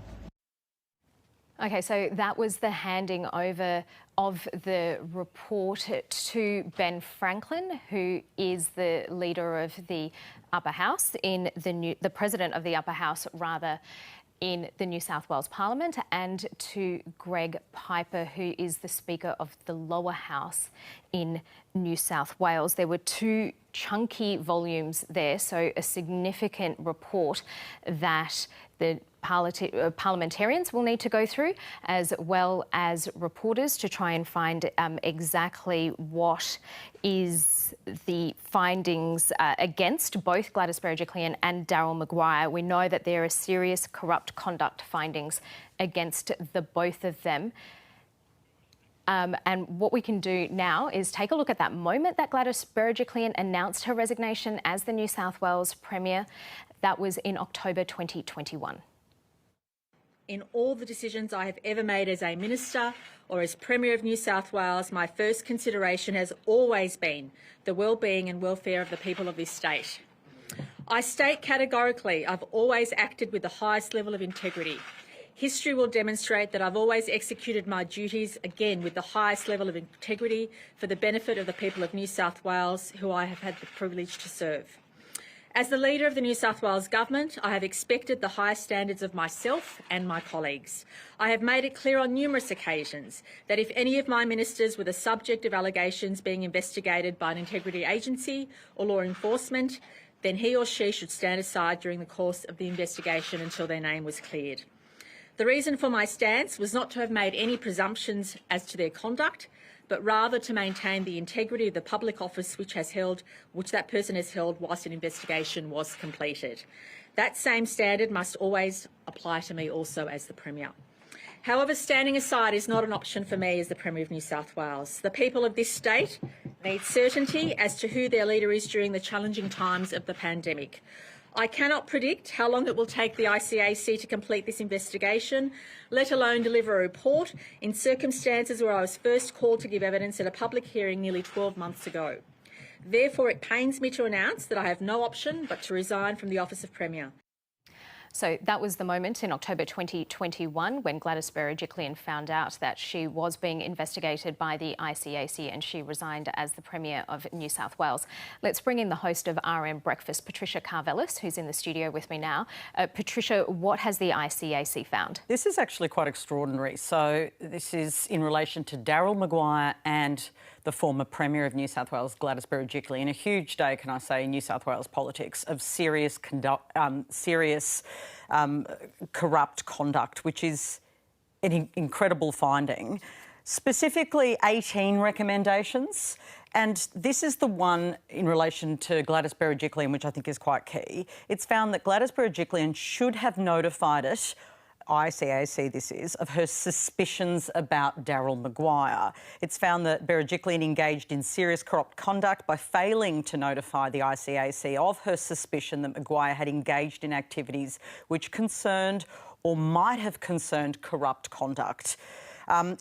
OK, so that was the handing over of the report to Ben Franklin, who is the leader of the Upper House in the President of the Upper House, rather, in the New South Wales Parliament, and to Greg Piper, who is the Speaker of the Lower House in New South Wales. There were 2 chunky volumes there, so a significant report that the parliamentarians will need to go through, as well as reporters, to try and find exactly what is the findings against both Gladys Berejiklian and Daryl Maguire. We know that there are serious corrupt conduct findings against the both of them. And what we can do now is take a look at that moment that Gladys Berejiklian announced her resignation as the New South Wales Premier. That was in October 2021. In all the decisions I have ever made as a Minister or as Premier of New South Wales, my first consideration has always been the well-being and welfare of the people of this state. I state categorically I've always acted with the highest level of integrity. History will demonstrate that I've always executed my duties, again, with the highest level of integrity for the benefit of the people of New South Wales, who I have had the privilege to serve. As the leader of the New South Wales Government, I have expected the highest standards of myself and my colleagues. I have made it clear on numerous occasions that if any of my ministers were the subject of allegations being investigated by an integrity agency or law enforcement, then he or she should stand aside during the course of the investigation until their name was cleared. The reason for my stance was not to have made any presumptions as to their conduct, but rather to maintain the integrity of the public office which that person has held whilst an investigation was completed. That same standard must always apply to me also as the Premier. However, standing aside is not an option for me as the Premier of New South Wales. The people of this state need certainty as to who their leader is during the challenging times of the pandemic. I cannot predict how long it will take the ICAC to complete this investigation, let alone deliver a report in circumstances where I was first called to give evidence at a public hearing nearly 12 months ago. Therefore, it pains me to announce that I have no option but to resign from the office of Premier. So that was the moment in October 2021 when Gladys Berejiklian found out that she was being investigated by the ICAC and she resigned as the Premier of New South Wales. Let's bring in the host of RM Breakfast, Patricia Karvelis, who's in the studio with me now. Patricia, what has the ICAC found? This is actually quite extraordinary. So this is in relation to Daryl Maguire and the former Premier of New South Wales, Gladys Berejiklian. A huge day, can I say, in New South Wales politics of serious corrupt conduct, which is an incredible finding. Specifically, 18 recommendations. And this is the one in relation to Gladys Berejiklian, which I think is quite key. It's found that Gladys Berejiklian should have notified it, ICAC this is, of her suspicions about Daryl Maguire. It's found that Berejiklian engaged in serious corrupt conduct by failing to notify the ICAC of her suspicion that Maguire had engaged in activities which concerned or might have concerned corrupt conduct.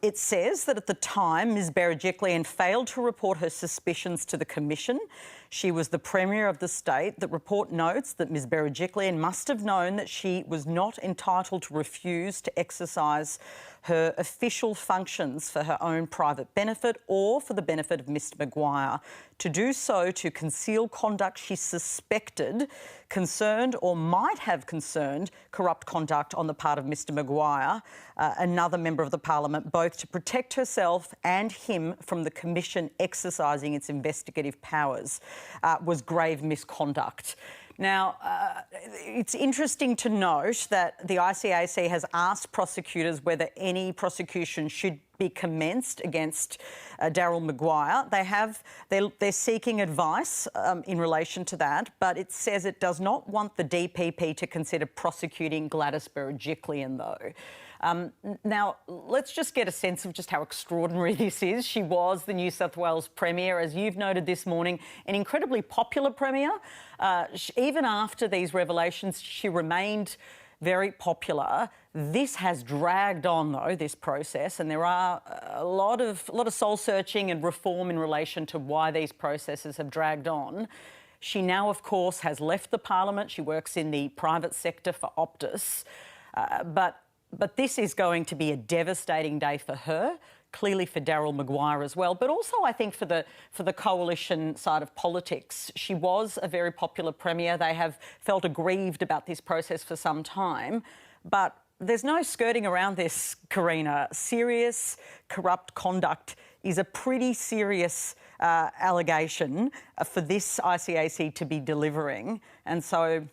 It says that at the time, Ms Berejiklian failed to report her suspicions to the Commission. She was the Premier of the state. The report notes that Ms Berejiklian must have known that she was not entitled to refuse to exercise her official functions for her own private benefit or for the benefit of Mr Maguire. To do so to conceal conduct she suspected concerned or might have concerned corrupt conduct on the part of Mr Maguire, another member of the Parliament, both to protect herself and him from the Commission exercising its investigative powers, was grave misconduct. Now, it's interesting to note that the ICAC has asked prosecutors whether any prosecution should be commenced against Daryl Maguire. They're seeking advice in relation to that, but it says it does not want the DPP to consider prosecuting Gladys Berejiklian, though. Now, let's just get a sense of just how extraordinary this is. She was the New South Wales Premier, as you've noted this morning, an incredibly popular Premier. Even after these revelations, she remained very popular. This has dragged on, though, this process, and there are a lot of soul-searching and reform in relation to why these processes have dragged on. She now, of course, has left the Parliament. She works in the private sector for Optus, but this is going to be a devastating day for her, clearly for Daryl Maguire as well, but also I think for the coalition side of politics. She was a very popular Premier. They have felt aggrieved about this process for some time, but there's no skirting around this, Karina. Serious corrupt conduct is a pretty serious allegation for this ICAC to be delivering, and so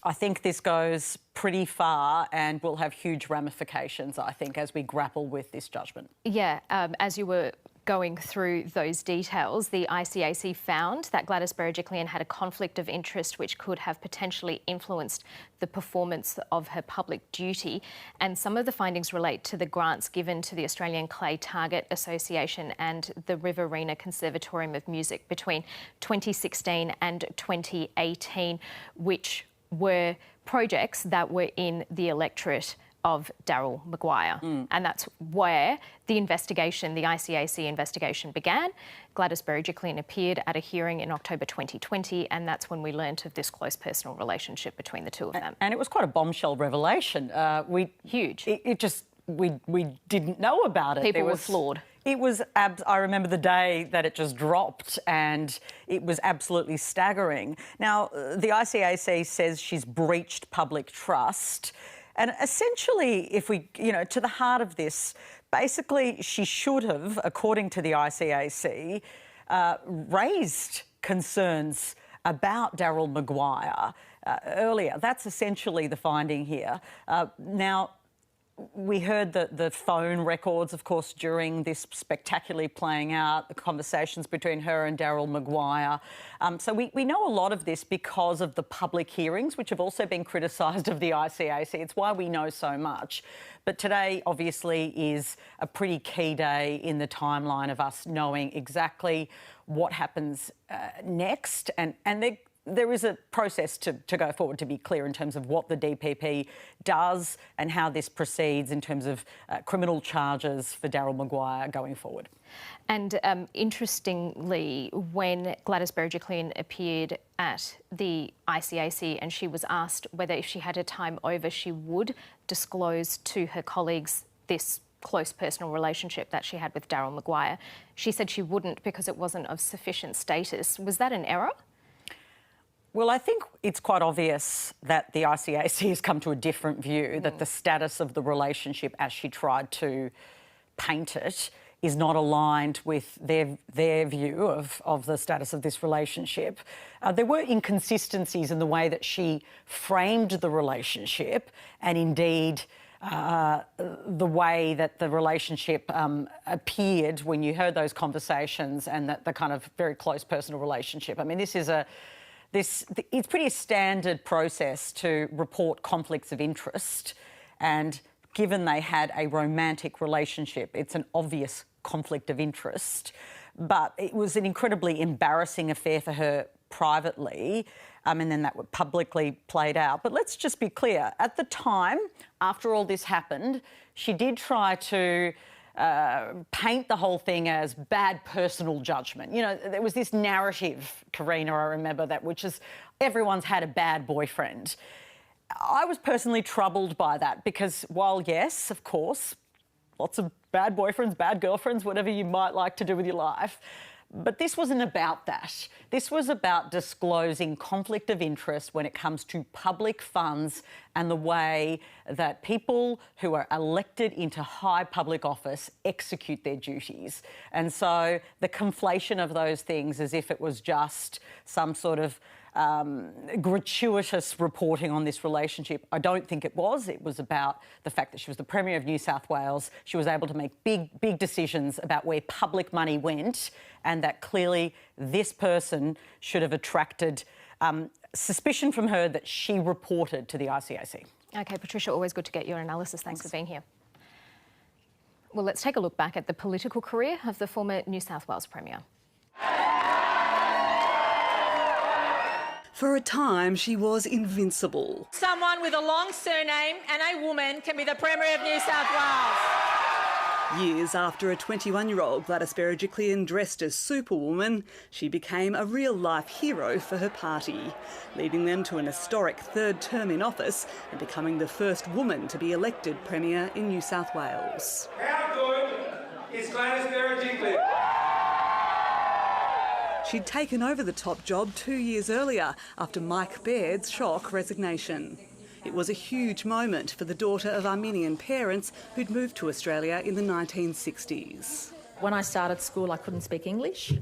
I think this goes pretty far and will have huge ramifications, I think, as we grapple with this judgment. Yeah, as you were going through those details, the ICAC found that Gladys Berejiklian had a conflict of interest which could have potentially influenced the performance of her public duty. And some of the findings relate to the grants given to the Australian Clay Target Association and the Riverina Conservatorium of Music between 2016 and 2018, which were projects that were in the electorate of Daryl Maguire. And that's where the investigation, the ICAC investigation began. Gladys Berejiklian appeared at a hearing in October 2020, and that's when we learnt of this close personal relationship between the two of them. And it was quite a bombshell revelation. Huge. We didn't know about it. People were floored. It was, I remember the day that it just dropped, and it was absolutely staggering. Now, the ICAC says she's breached public trust. And essentially, if we, to the heart of this, basically she should have, according to the ICAC, raised concerns about Daryl Maguire earlier. That's essentially the finding here. Now, we heard the phone records, of course, during this spectacularly playing out, the conversations between her and Daryl Maguire. So we know a lot of this because of the public hearings, which have also been criticised of the ICAC. It's why we know so much. But today, obviously, is a pretty key day in the timeline of us knowing exactly what happens next. And there is a process to go forward, to be clear, in terms of what the DPP does and how this proceeds in terms of criminal charges for Daryl Maguire going forward. And interestingly, when Gladys Berejiklian appeared at the ICAC and she was asked whether if she had her time over she would disclose to her colleagues this close personal relationship that she had with Daryl Maguire, she said she wouldn't because it wasn't of sufficient status. Was that an error? Well, I think it's quite obvious that the ICAC has come to a different view, that the status of the relationship as she tried to paint it is not aligned with their view of the status of this relationship. There were inconsistencies in the way that she framed the relationship and indeed the way that the relationship appeared when you heard those conversations and that the kind of very close personal relationship. I mean, it's pretty a standard process to report conflicts of interest, and given they had a romantic relationship, it's an obvious conflict of interest. But it was an incredibly embarrassing affair for her privately, and then that publicly played out. But let's just be clear, at the time, after all this happened, she did try to paint the whole thing as bad personal judgment. You know, there was this narrative, Karina, I remember that, which is everyone's had a bad boyfriend. I was personally troubled by that because while, yes, of course, lots of bad boyfriends, bad girlfriends, whatever you might like to do with your life, but this wasn't about that. This was about disclosing conflict of interest when it comes to public funds and the way that people who are elected into high public office execute their duties. And so the conflation of those things as if it was just some sort of gratuitous reporting on this relationship, I don't think it was. It was about the fact that she was the Premier of New South Wales. She was able to make big decisions about where public money went, and that clearly this person should have attracted suspicion from her that she reported to the ICAC. OK, Patricia, always good to get your analysis. Thanks for being here. Well, let's take a look back at the political career of the former New South Wales Premier. For a time, she was invincible. Someone with a long surname and a woman can be the Premier of New South Wales. Years after a 21-year-old Gladys Berejiklian dressed as Superwoman, she became a real-life hero for her party, leading them to an historic third term in office and becoming the first woman to be elected Premier in New South Wales. How good is Gladys Berejiklian? She'd taken over the top job 2 years earlier after Mike Baird's shock resignation. It was a huge moment for the daughter of Armenian parents who'd moved to Australia in the 1960s. When I started school, I couldn't speak English.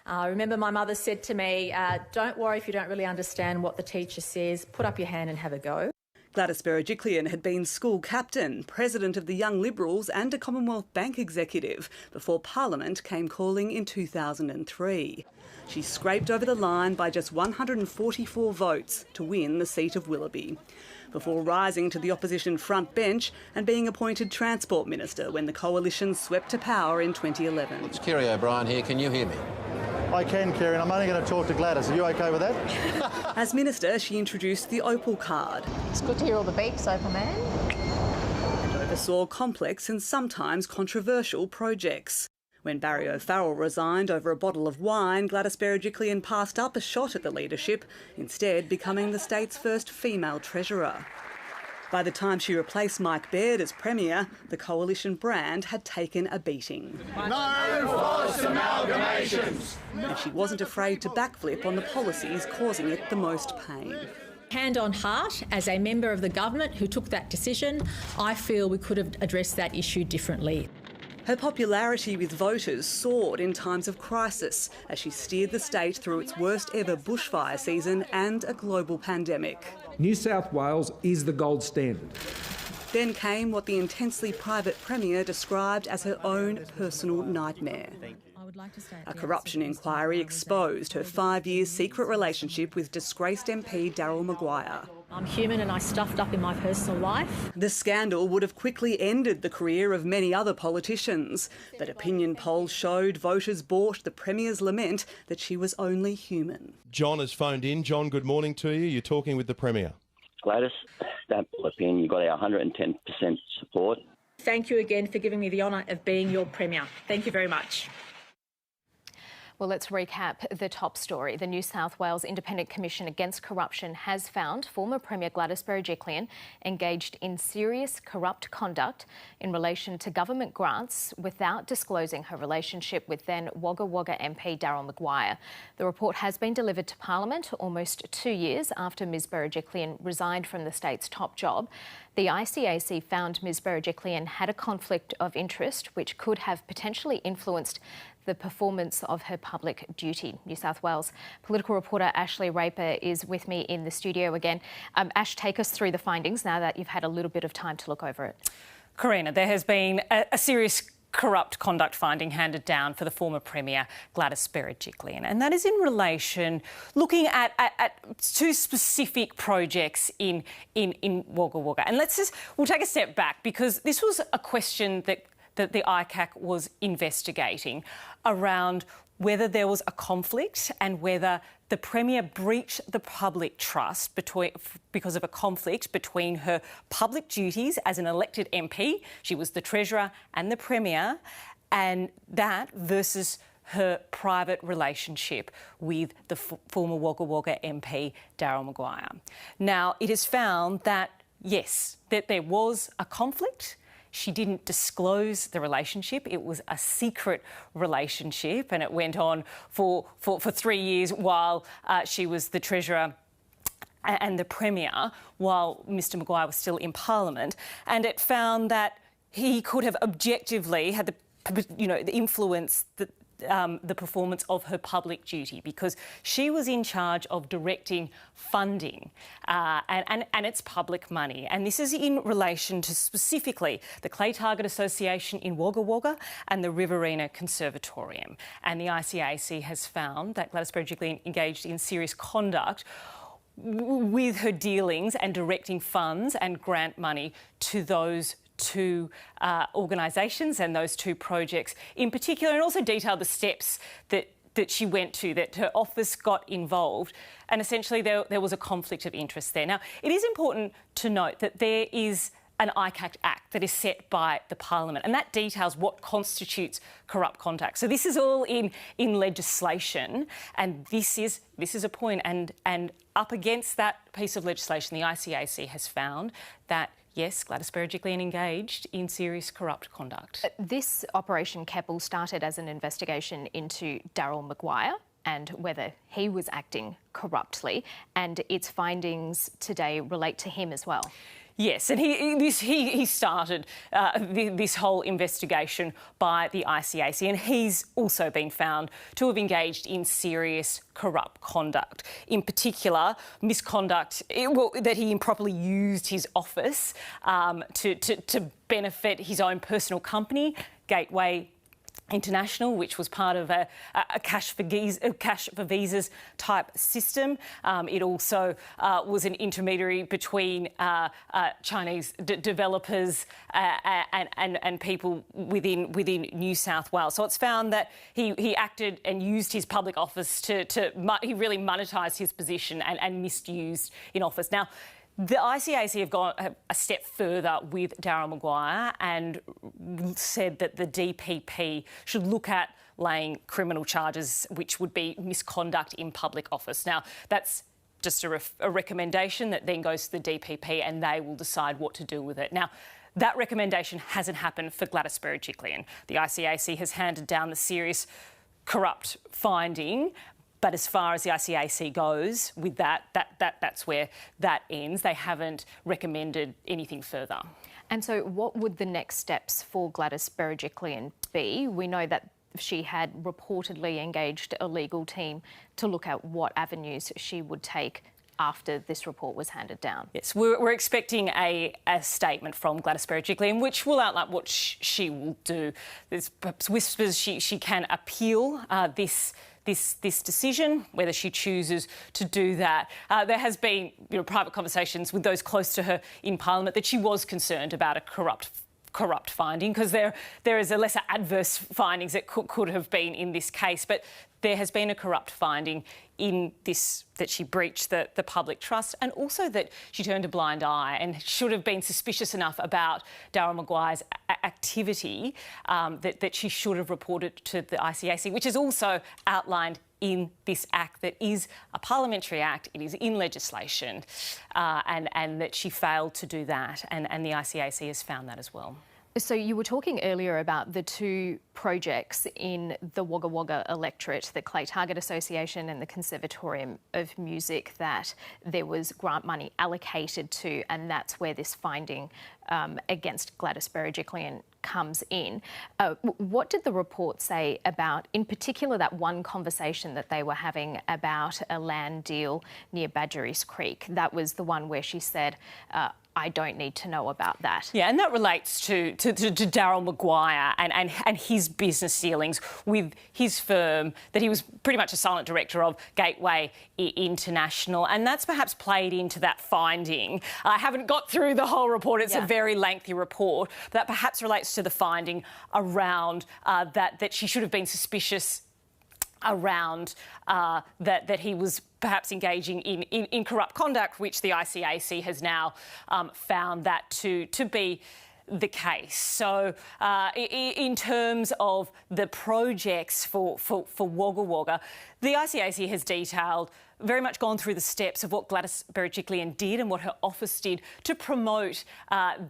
I remember my mother said to me, don't worry if you don't really understand what the teacher says, put up your hand and have a go. Gladys Berejiklian had been school captain, president of the Young Liberals and a Commonwealth Bank executive before Parliament came calling in 2003. She scraped over the line by just 144 votes to win the seat of Willoughby, before rising to the opposition front bench and being appointed Transport Minister when the Coalition swept to power in 2011. It's Kerry O'Brien here. Can you hear me? I can, Kerry, and I'm only going to talk to Gladys. Are you OK with that? As Minister, she introduced the Opal card. It's good to hear all the beeps, Opal man. And oversaw complex and sometimes controversial projects. When Barry O'Farrell resigned over a bottle of wine, Gladys Berejiklian passed up a shot at the leadership, instead becoming the state's first female treasurer. By the time she replaced Mike Baird as Premier, the Coalition brand had taken a beating. No false amalgamations! And she wasn't afraid to backflip on the policies causing it the most pain. Hand on heart, as a member of the government who took that decision, I feel we could have addressed that issue differently. Her popularity with voters soared in times of crisis as she steered the state through its worst ever bushfire season and a global pandemic. New South Wales is the gold standard. Then came what the intensely private Premier described as her own personal nightmare. A corruption inquiry exposed her 5-year secret relationship with disgraced MP Daryl Maguire. I'm human and I stuffed up in my personal life. The scandal would have quickly ended the career of many other politicians, but opinion polls showed voters bought the Premier's lament that she was only human. John has phoned in. John, good morning to you. You're talking with the Premier. Gladys, that opinion, you got our 110% support. Thank you again for giving me the honour of being your Premier. Thank you very much. Well, let's recap the top story. The New South Wales Independent Commission Against Corruption has found former Premier Gladys Berejiklian engaged in serious corrupt conduct in relation to government grants without disclosing her relationship with then Wagga Wagga MP Daryl Maguire. The report has been delivered to Parliament almost 2 years after Ms Berejiklian resigned from the state's top job. The ICAC found Ms Berejiklian had a conflict of interest which could have potentially influenced the performance of her public duty. New South Wales political reporter Ashley Raper is with me in the studio again. Ash, take us through the findings now that you've had a little bit of time to look over it. Karina, there has been a serious corrupt conduct finding handed down for the former Premier Gladys Berejiklian, and that is in relation looking at two specific projects in Wagga Wagga. And we'll take a step back because this was a question that the ICAC was investigating around whether there was a conflict and whether the Premier breached the public trust because of a conflict between her public duties as an elected MP, she was the Treasurer and the Premier, and that versus her private relationship with the former Wagga Wagga MP, Daryl Maguire. Now, it is found that, yes, that there was a conflict. She didn't disclose the relationship. It was a secret relationship and it went on for 3 years while she was the Treasurer and the Premier while Mr Maguire was still in Parliament. And it found that he could have objectively had the influence the performance of her public duty because she was in charge of directing funding and it's public money. And this is in relation to specifically the Clay Target Association in Wagga Wagga and the Riverina Conservatorium. And the ICAC has found that Gladys Berejiklian engaged in serious conduct with her dealings and directing funds and grant money to those two organisations and those two projects in particular, and also detailed the steps that she went to, that her office got involved, and essentially there was a conflict of interest there. Now, it is important to note that there is an ICAC Act that is set by the Parliament, and that details what constitutes corrupt conduct. So this is all in legislation, and this is a point. And up against that piece of legislation, the ICAC has found that yes, Gladys Berejiklian engaged in serious corrupt conduct. This Operation Keppel started as an investigation into Daryl Maguire and whether he was acting corruptly, and its findings today relate to him as well. Yes, and he started this whole investigation by the ICAC, and he's also been found to have engaged in serious corrupt conduct. In particular, misconduct, that he improperly used his office to benefit his own personal company, Gateway International, which was part of a cash for visas type system. It also was an intermediary between Chinese developers and people within New South Wales. So it's found that he acted and used his public office he really monetised his position and misused in office. Now, the ICAC have gone a step further with Daryl Maguire and said that the DPP should look at laying criminal charges, which would be misconduct in public office. Now, that's just a recommendation that then goes to the DPP and they will decide what to do with it. Now, that recommendation hasn't happened for Gladys Berejiklian. The ICAC has handed down the serious corrupt finding, but as far as the ICAC goes with that's where that ends. They haven't recommended anything further. And so what would the next steps for Gladys Berejiklian be? We know that she had reportedly engaged a legal team to look at what avenues she would take after this report was handed down. Yes, we're expecting a statement from Gladys Berejiklian which will outline what she will do. There's perhaps whispers she can appeal this this decision, whether she chooses to do that. There has been private conversations with those close to her in Parliament that she was concerned about a corrupt finding, because there is a lesser adverse findings that could have been in this case, but there has been a corrupt finding in this, that she breached the public trust, and also that she turned a blind eye and should have been suspicious enough about Daryl Maguire's activity that she should have reported to the ICAC, which is also outlined in this act that is a parliamentary act, it is in legislation, and that she failed to do that, and the ICAC has found that as well. So you were talking earlier about the two projects in the Wagga Wagga electorate, the Clay Target Association and the Conservatorium of Music, that there was grant money allocated to, and that's where this finding against Gladys Berejiklian comes in. What did the report say about, in particular, that one conversation that they were having about a land deal near Badgerys Creek? That was the one where she said, I don't need to know about that. Yeah, and that relates to Daryl Maguire and his business dealings with his firm that he was pretty much a silent director of, Gateway International, and that's perhaps played into that finding. I haven't got through the whole report, it's a very lengthy report, but that perhaps relates to the finding around that she should have been suspicious around that he was perhaps engaging in corrupt conduct, which the ICAC has now found that to be the case. So in terms of the projects for Wagga Wagga, the ICAC has detailed, very much gone through the steps of what Gladys Berejiklian did and what her office did to promote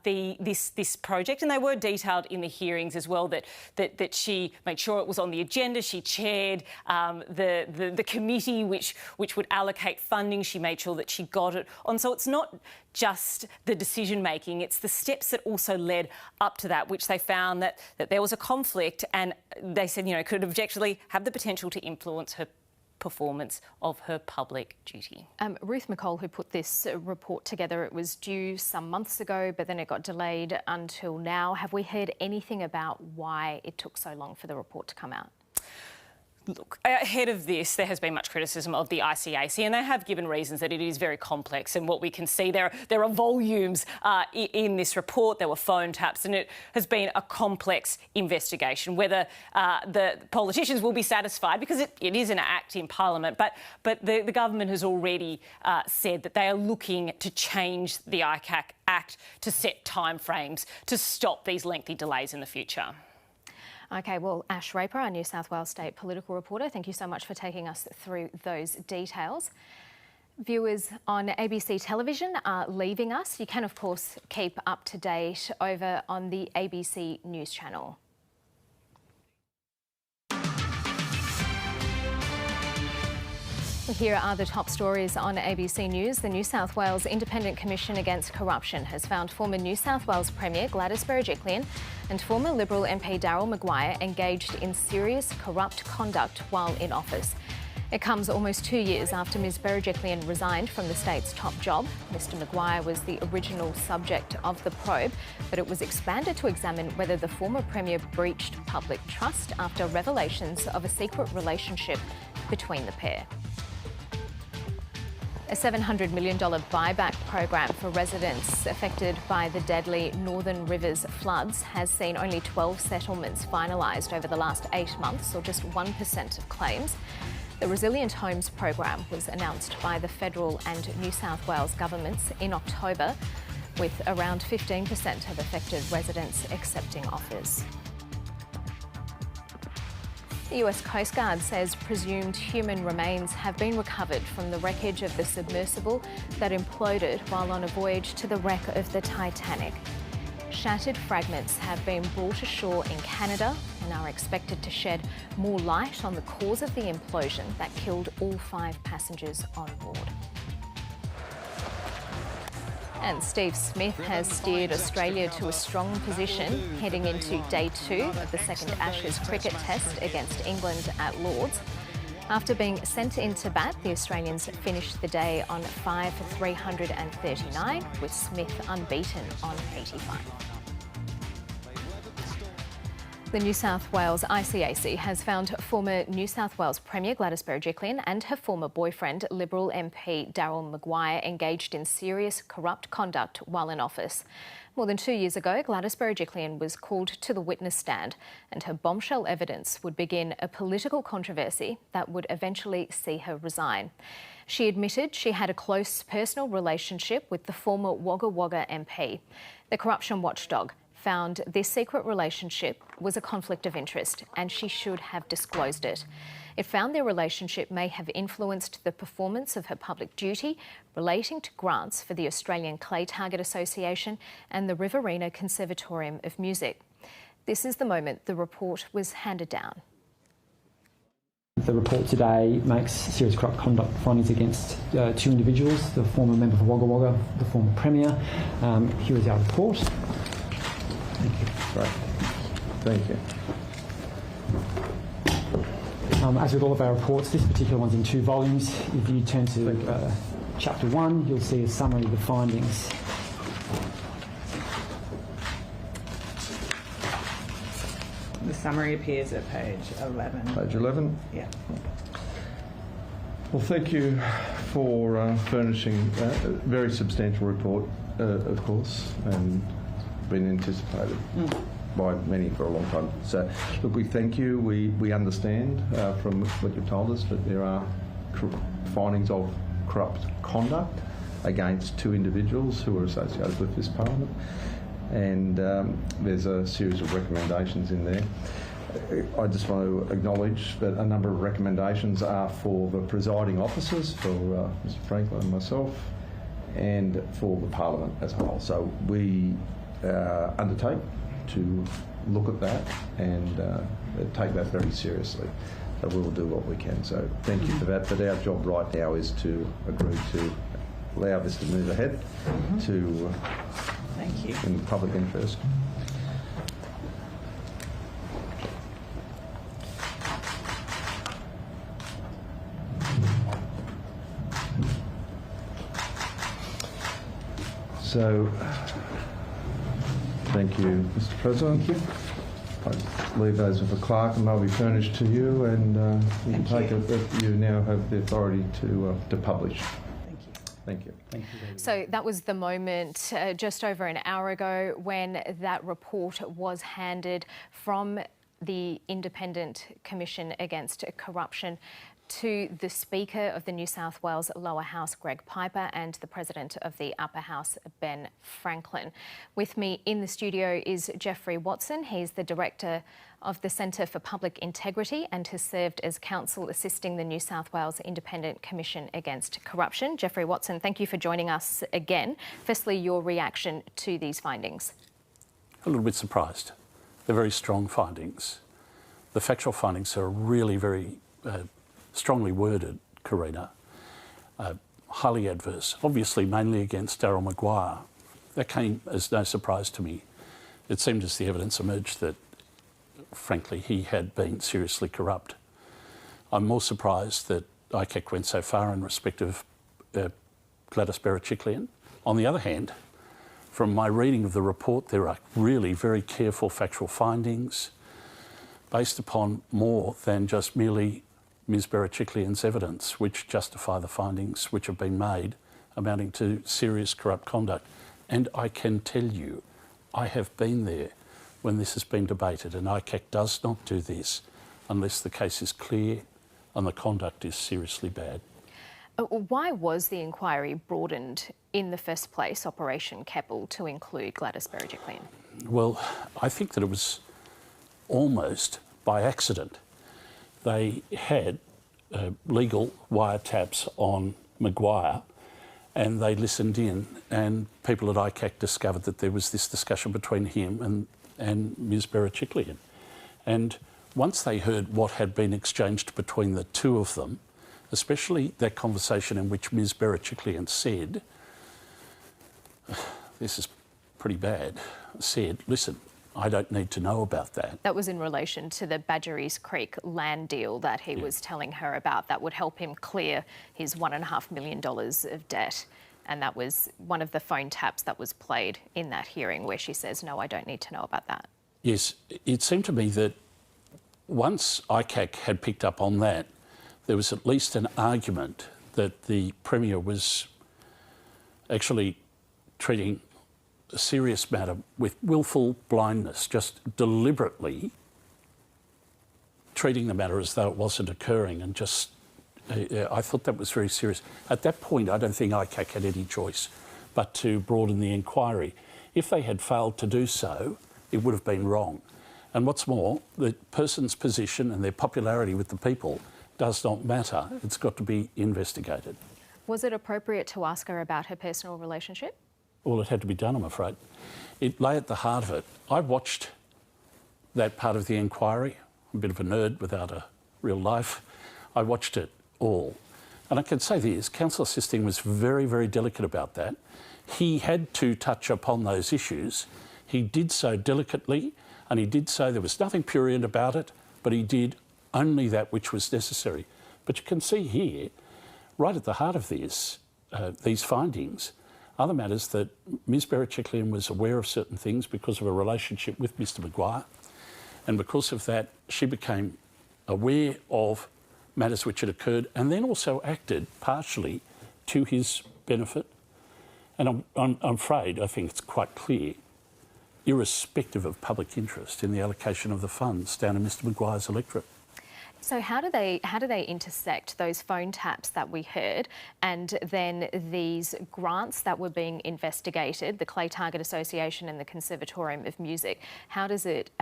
this project, and they were detailed in the hearings as well. That she made sure it was on the agenda. She chaired the committee which would allocate funding. She made sure that she got it on. So it's not just the decision making; it's the steps that also led up to that, which they found that there was a conflict, and they said could objectively have the potential to influence her performance of her public duty. Ruth McCall, who put this report together, it was due some months ago, but then it got delayed until now. Have we heard anything about why it took so long for the report to come out? Look, ahead of this, there has been much criticism of the ICAC, and they have given reasons that it is very complex. And what we can see, there are volumes in this report. There were phone taps, and it has been a complex investigation. Whether the politicians will be satisfied, because it is an act in Parliament, but the government has already said that they are looking to change the ICAC Act to set timeframes to stop these lengthy delays in the future. OK, well, Ash Raper, our New South Wales State political reporter, thank you so much for taking us through those details. Viewers on ABC television are leaving us. You can, of course, keep up to date over on the ABC News channel. Here are the top stories on ABC News. The New South Wales Independent Commission Against Corruption has found former New South Wales Premier Gladys Berejiklian and former Liberal MP Daryl Maguire engaged in serious corrupt conduct while in office. It comes almost 2 years after Ms Berejiklian resigned from the state's top job. Mr Maguire was the original subject of the probe, but it was expanded to examine whether the former Premier breached public trust after revelations of a secret relationship between the pair. A $700 million buyback program for residents affected by the deadly Northern Rivers floods has seen only 12 settlements finalised over the last 8 months, or just 1% of claims. The Resilient Homes program was announced by the federal and New South Wales governments in October, with around 15% of affected residents accepting offers. The US Coast Guard says presumed human remains have been recovered from the wreckage of the submersible that imploded while on a voyage to the wreck of the Titanic. Shattered fragments have been brought ashore in Canada and are expected to shed more light on the cause of the implosion that killed all 5 passengers on board. And Steve Smith has steered Australia to a strong position heading into day 2 of the second Ashes cricket test against England at Lords. After being sent into bat, the Australians finished the day on 5 for 339, with Smith unbeaten on 85. The New South Wales ICAC has found former New South Wales Premier Gladys Berejiklian and her former boyfriend, Liberal MP Daryl Maguire, engaged in serious corrupt conduct while in office. More than 2 years ago, Gladys Berejiklian was called to the witness stand, and her bombshell evidence would begin a political controversy that would eventually see her resign. She admitted she had a close personal relationship with the former Wagga Wagga MP. The corruption watchdog found this secret relationship was a conflict of interest and she should have disclosed it. It found their relationship may have influenced the performance of her public duty relating to grants for the Australian Clay Target Association and the Riverina Conservatorium of Music. This is the moment the report was handed down. The report today makes serious corrupt conduct findings against two individuals, the former member for Wagga Wagga, the former Premier. Here is our report. Thank you. Right. Thank you. As with all of our reports, this particular one's in 2 volumes. If you turn to Chapter 1, you'll see a summary of the findings. The summary appears at page 11. Page 11? Yeah. Well, thank you for furnishing a very substantial report, of course, and been anticipated by many for a long time. So, look, we thank you. We understand from what you've told us that there are findings of corrupt conduct against 2 individuals who are associated with this parliament, and there's a series of recommendations in there. I just want to acknowledge that a number of recommendations are for the presiding officers, for Mr Franklin and myself, and for the parliament as a whole. So we undertake to look at that and take that very seriously. So we will do what we can. So thank you for that. But our job right now is to agree to allow this to move ahead to thank you. In the public interest. So, thank you, Mr President. I leave those with the clerk and they'll be furnished to you, and you can take it that you now have the authority to publish. Thank you. Thank you. So that was the moment just over an hour ago when that report was handed from the Independent Commission Against Corruption to the Speaker of the New South Wales Lower House, Greg Piper, and the President of the Upper House, Ben Franklin. With me in the studio is Jeffrey Watson. He's the Director of the Centre for Public Integrity and has served as counsel assisting the New South Wales Independent Commission Against Corruption. Jeffrey Watson, thank you for joining us again. Firstly, your reaction to these findings? A little bit surprised. They're very strong findings. The factual findings are really very strongly worded, Karina, highly adverse, obviously mainly against Daryl Maguire. That came as no surprise to me. It seemed as the evidence emerged that, frankly, he had been seriously corrupt. I'm more surprised that ICAC went so far in respect of Gladys Berejiklian. On the other hand, from my reading of the report, there are really very careful factual findings based upon more than just merely Ms Berejiklian's evidence, which justify the findings which have been made amounting to serious corrupt conduct. And I can tell you, I have been there when this has been debated, and ICAC does not do this unless the case is clear and the conduct is seriously bad. Why was the inquiry broadened in the first place, Operation Keppel, to include Gladys Berejiklian? Well, I think that it was almost by accident. They had legal wiretaps on Maguire and they listened in, and people at ICAC discovered that there was this discussion between him and Ms Berejiklian. And once they heard what had been exchanged between the two of them, especially that conversation in which Ms Berejiklian said, this is pretty bad, said, listen, I don't need to know about that. That was in relation to the Badgerys Creek land deal that he was telling her about that would help him clear his $1.5 million of debt. And that was one of the phone taps that was played in that hearing where she says, no, I don't need to know about that. Yes, it seemed to me that once ICAC had picked up on that, there was at least an argument that the Premier was actually treating a serious matter with willful blindness, just deliberately treating the matter as though it wasn't occurring, and just, I thought that was very serious. At that point, I don't think ICAC had any choice but to broaden the inquiry. If they had failed to do so, it would have been wrong. And what's more, the person's position and their popularity with the people does not matter. It's got to be investigated. Was it appropriate to ask her about her personal relationship? Well, it had to be done, I'm afraid. It lay at the heart of it. I watched that part of the inquiry. I'm a bit of a nerd without a real life. I watched it all. And I can say this, Councillor Sisting was very, very delicate about that. He had to touch upon those issues. He did so delicately, and he did so, there was nothing prurient about it, but he did only that which was necessary. But you can see here, right at the heart of this, these findings, are the matters that Ms Berejiklian was aware of certain things because of a relationship with Mr Maguire, and because of that she became aware of matters which had occurred and then also acted partially to his benefit. And I'm afraid, I think it's quite clear, irrespective of public interest in the allocation of the funds down in Mr Maguire's electorate. So how do they intersect those phone taps that we heard and then these grants that were being investigated, the Clay Target Association and the Conservatorium of Music? How does it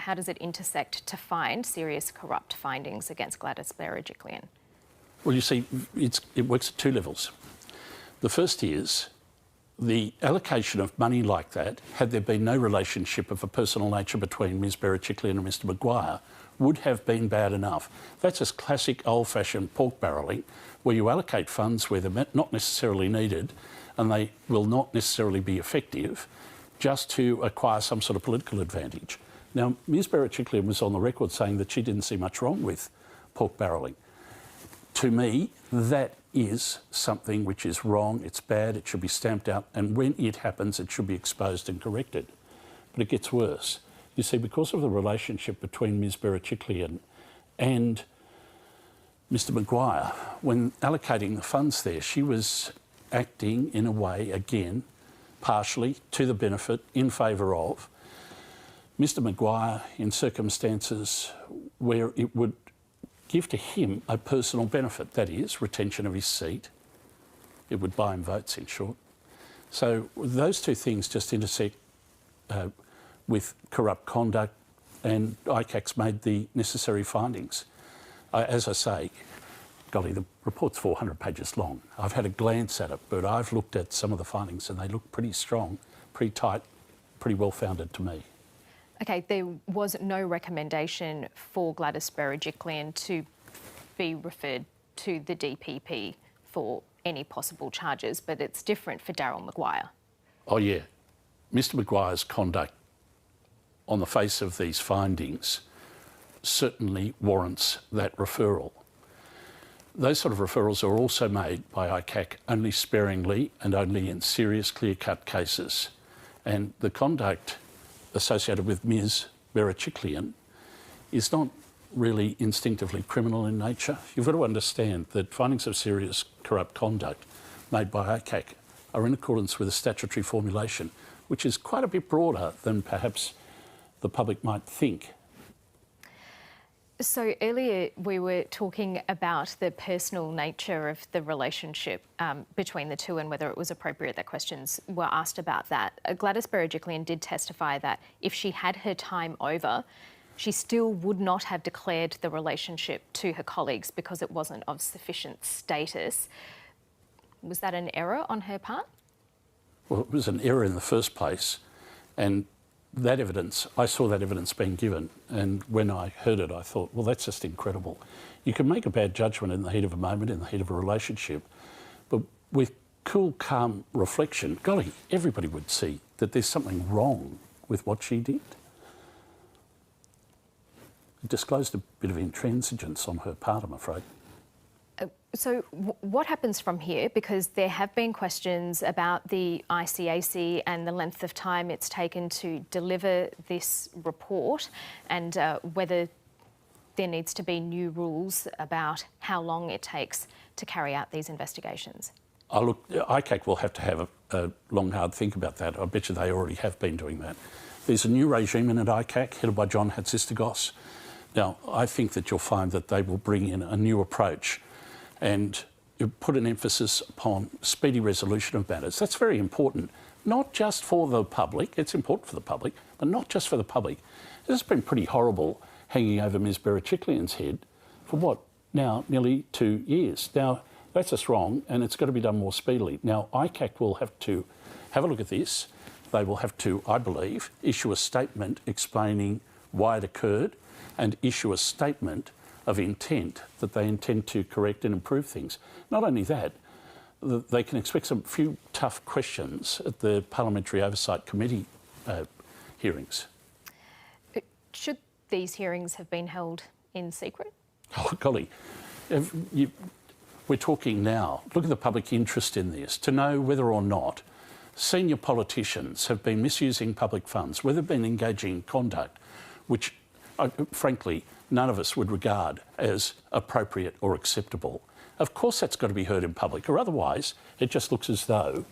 intersect to find serious corrupt findings against Gladys Berejiklian? Well, you see, it works at two levels. The first is the allocation of money like that, had there been no relationship of a personal nature between Ms Berejiklian and Mr Maguire, would have been bad enough. That's just classic old-fashioned pork barrelling, where you allocate funds where they're not necessarily needed and they will not necessarily be effective, just to acquire some sort of political advantage. Now, Ms Berejiklian was on the record saying that she didn't see much wrong with pork barrelling. To me, that is something which is wrong, it's bad, it should be stamped out, and when it happens, it should be exposed and corrected. But it gets worse. You see, because of the relationship between Ms Berejiklian and Mr Maguire, when allocating the funds there, she was acting in a way, again, partially to the benefit, in favour of Mr Maguire in circumstances where it would give to him a personal benefit, that is, retention of his seat. It would buy him votes, in short. So those two things just intersect with corrupt conduct, and ICAC's made the necessary findings. As I say, golly, the report's 400 pages long. I've had a glance at it, but I've looked at some of the findings and they look pretty strong, pretty tight, pretty well-founded to me. OK, there was no recommendation for Gladys Berejiklian to be referred to the DPP for any possible charges, but it's different for Daryl Maguire. Oh, yeah. Mr Maguire's conduct on the face of these findings certainly warrants that referral. Those sort of referrals are also made by ICAC only sparingly and only in serious, clear-cut cases. And the conduct associated with Ms Berejiklian is not really instinctively criminal in nature. You've got to understand that findings of serious corrupt conduct made by ICAC are in accordance with a statutory formulation, which is quite a bit broader than perhaps the public might think. So earlier we were talking about the personal nature of the relationship between the two and whether it was appropriate that questions were asked about that. Gladys Berejiklian did testify that if she had her time over, she still would not have declared the relationship to her colleagues because it wasn't of sufficient status. Was that an error on her part? Well, it was an error in the first place, and that evidence, I saw that evidence being given, and when I heard it, I thought, well, that's just incredible. You can make a bad judgment in the heat of a moment, in the heat of a relationship, but with cool, calm reflection, golly, everybody would see that there's something wrong with what she did. It disclosed a bit of intransigence on her part, I'm afraid. So what happens from here? Because there have been questions about the ICAC and the length of time it's taken to deliver this report, and whether there needs to be new rules about how long it takes to carry out these investigations. Oh, look, ICAC will have to have a long, hard think about that. I bet you they already have been doing that. There's a new regime in at ICAC, headed by John Hatzistikos. Now, I think that you'll find that they will bring in a new approach and put an emphasis upon speedy resolution of matters. That's very important, not just for the public. It's important for the public, but not just for the public. This has been pretty horrible, hanging over Ms Berejiklian's head for what, now nearly 2 years. Now, that's just wrong, and it's got to be done more speedily. Now, ICAC will have to have a look at this. They will have to, I believe, issue a statement explaining why it occurred and issue a statement of intent that they intend to correct and improve things. Not only that, they can expect some few tough questions at the Parliamentary Oversight Committee hearings. Should these hearings have been held in secret? Oh, golly. We're talking now. Look at the public interest in this, to know whether or not senior politicians have been misusing public funds, whether they've been engaging in conduct which, frankly, none of us would regard as appropriate or acceptable. Of course that's got to be heard in public, or otherwise it just looks as though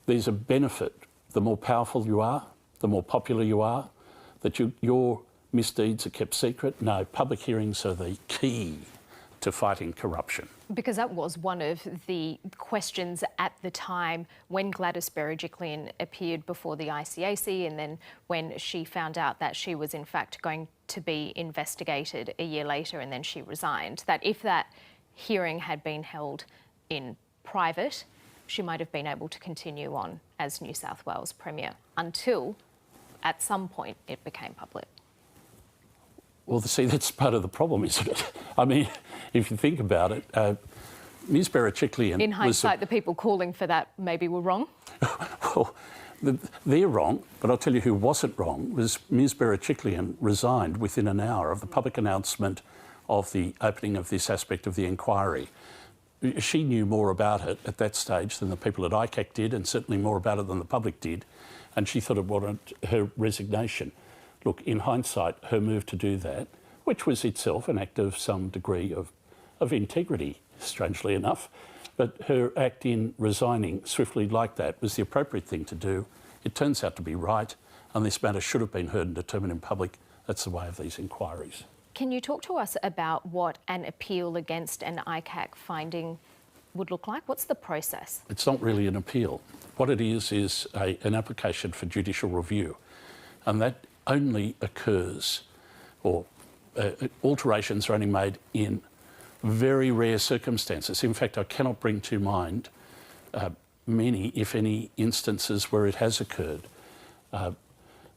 there's a benefit. The more powerful you are, the more popular you are, that your misdeeds are kept secret. No, public hearings are the key to fighting corruption. Because that was one of the questions at the time when Gladys Berejiklian appeared before the ICAC, and then when she found out that she was in fact going to be investigated a year later and then she resigned, that if that hearing had been held in private, she might have been able to continue on as New South Wales Premier until at some point it became public. Well, see, that's part of the problem, isn't it? I mean, if you think about it, Ms Berejiklian... In hindsight, the people calling for that maybe were wrong? Well, they're wrong, but I'll tell you who wasn't wrong was Ms Berejiklian resigned within an hour of the public announcement of the opening of this aspect of the inquiry. She knew more about it at that stage than the people at ICAC did, and certainly more about it than the public did, and she thought it wanted her resignation. Look, in hindsight, her move to do that, which was itself an act of some degree of integrity, strangely enough, but her act in resigning swiftly like that was the appropriate thing to do. It turns out to be right, and this matter should have been heard and determined in public. That's the way of these inquiries. Can you talk to us about what an appeal against an ICAC finding would look like? What's the process? It's not really an appeal. What it is an application for judicial review, and that only occurs, or alterations are only made in very rare circumstances. In fact, I cannot bring to mind many, if any, instances where it has occurred.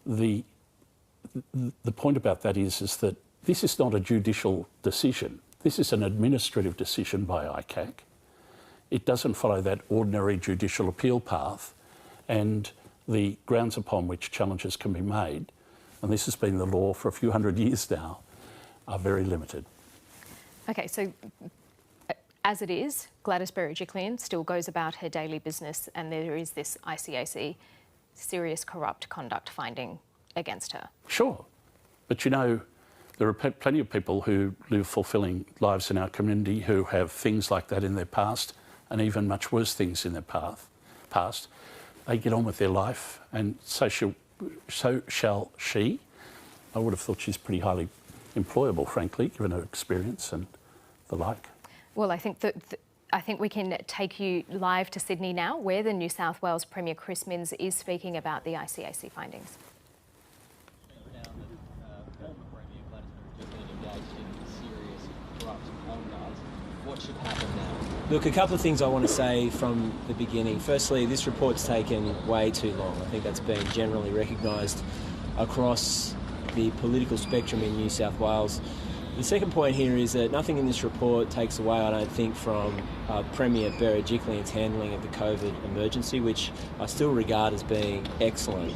The point about that is that this is not a judicial decision. This is an administrative decision by ICAC. It doesn't follow that ordinary judicial appeal path, and the grounds upon which challenges can be made, and this has been the law for a few hundred years now, are very limited. Okay, so as it is, Gladys Berejiklian still goes about her daily business, and there is this ICAC serious corrupt conduct finding against her. Sure, but you know, there are plenty of people who live fulfilling lives in our community who have things like that in their past, and even much worse things in their past. They get on with their life, and so shall she. I would have thought she's pretty highly employable, frankly, given her experience and the like. Well, I think we can take you live to Sydney now, where the New South Wales Premier Chris Minns is speaking about the ICAC findings. What should happen now? Look, a couple of things I want to say from the beginning. Firstly, this report's taken way too long. I think that's been generally recognised across the political spectrum in New South Wales. The second point here is that nothing in this report takes away, I don't think, from Premier Berejiklian's handling of the COVID emergency, which I still regard as being excellent.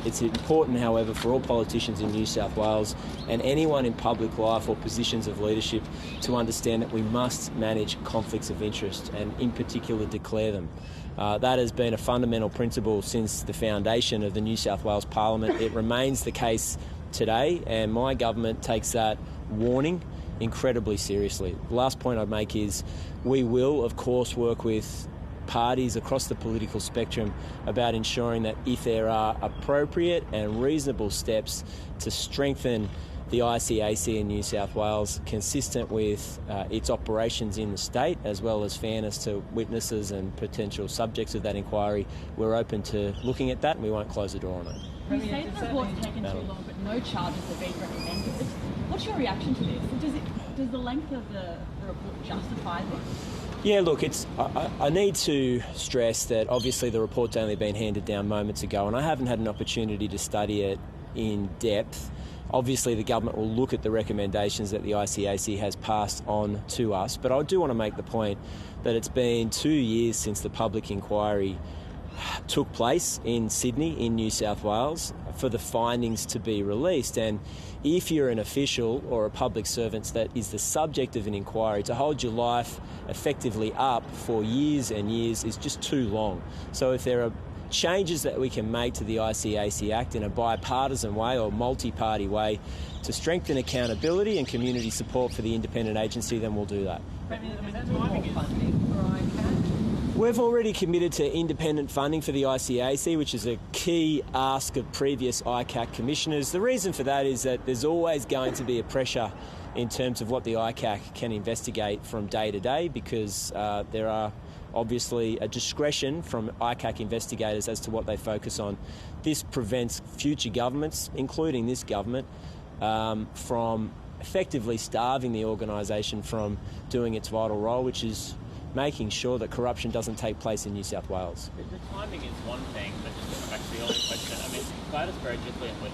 It's important, however, for all politicians in New South Wales and anyone in public life or positions of leadership to understand that we must manage conflicts of interest and, in particular, declare them. That has been a fundamental principle since the foundation of the New South Wales Parliament. It remains the case today, and my government takes that warning incredibly seriously. The last point I'd make is we will, of course, work with parties across the political spectrum about ensuring that if there are appropriate and reasonable steps to strengthen the ICAC in New South Wales, consistent with its operations in the state, as well as fairness to witnesses and potential subjects of that inquiry, we're open to looking at that and we won't close the door on it. You say the report's taken too long, but no charges have been recommended. What's your reaction to this? Does the length of the report justify this? Yeah, look, I need to stress that obviously the report's only been handed down moments ago and I haven't had an opportunity to study it in depth. Obviously, the government will look at the recommendations that the ICAC has passed on to us, but I do want to make the point that it's been 2 years since the public inquiry took place in Sydney, in New South Wales, for the findings to be released. And if you're an official or a public servant that is the subject of an inquiry, to hold your life effectively up for years and years is just too long. So if there are changes that we can make to the ICAC Act in a bipartisan way or multi-party way to strengthen accountability and community support for the independent agency, then we'll do that. We've already committed to independent funding for the ICAC, which is a key ask of previous ICAC commissioners. The reason for that is that there's always going to be a pressure in terms of what the ICAC can investigate from day to day, because there are obviously a discretion from ICAC investigators as to what they focus on. This prevents future governments, including this government, from effectively starving the organisation from doing its vital role, which is making sure that corruption doesn't take place in New South Wales. The timing is one thing, but just to come back to the earlier question, I mean, Gladys Berejiklian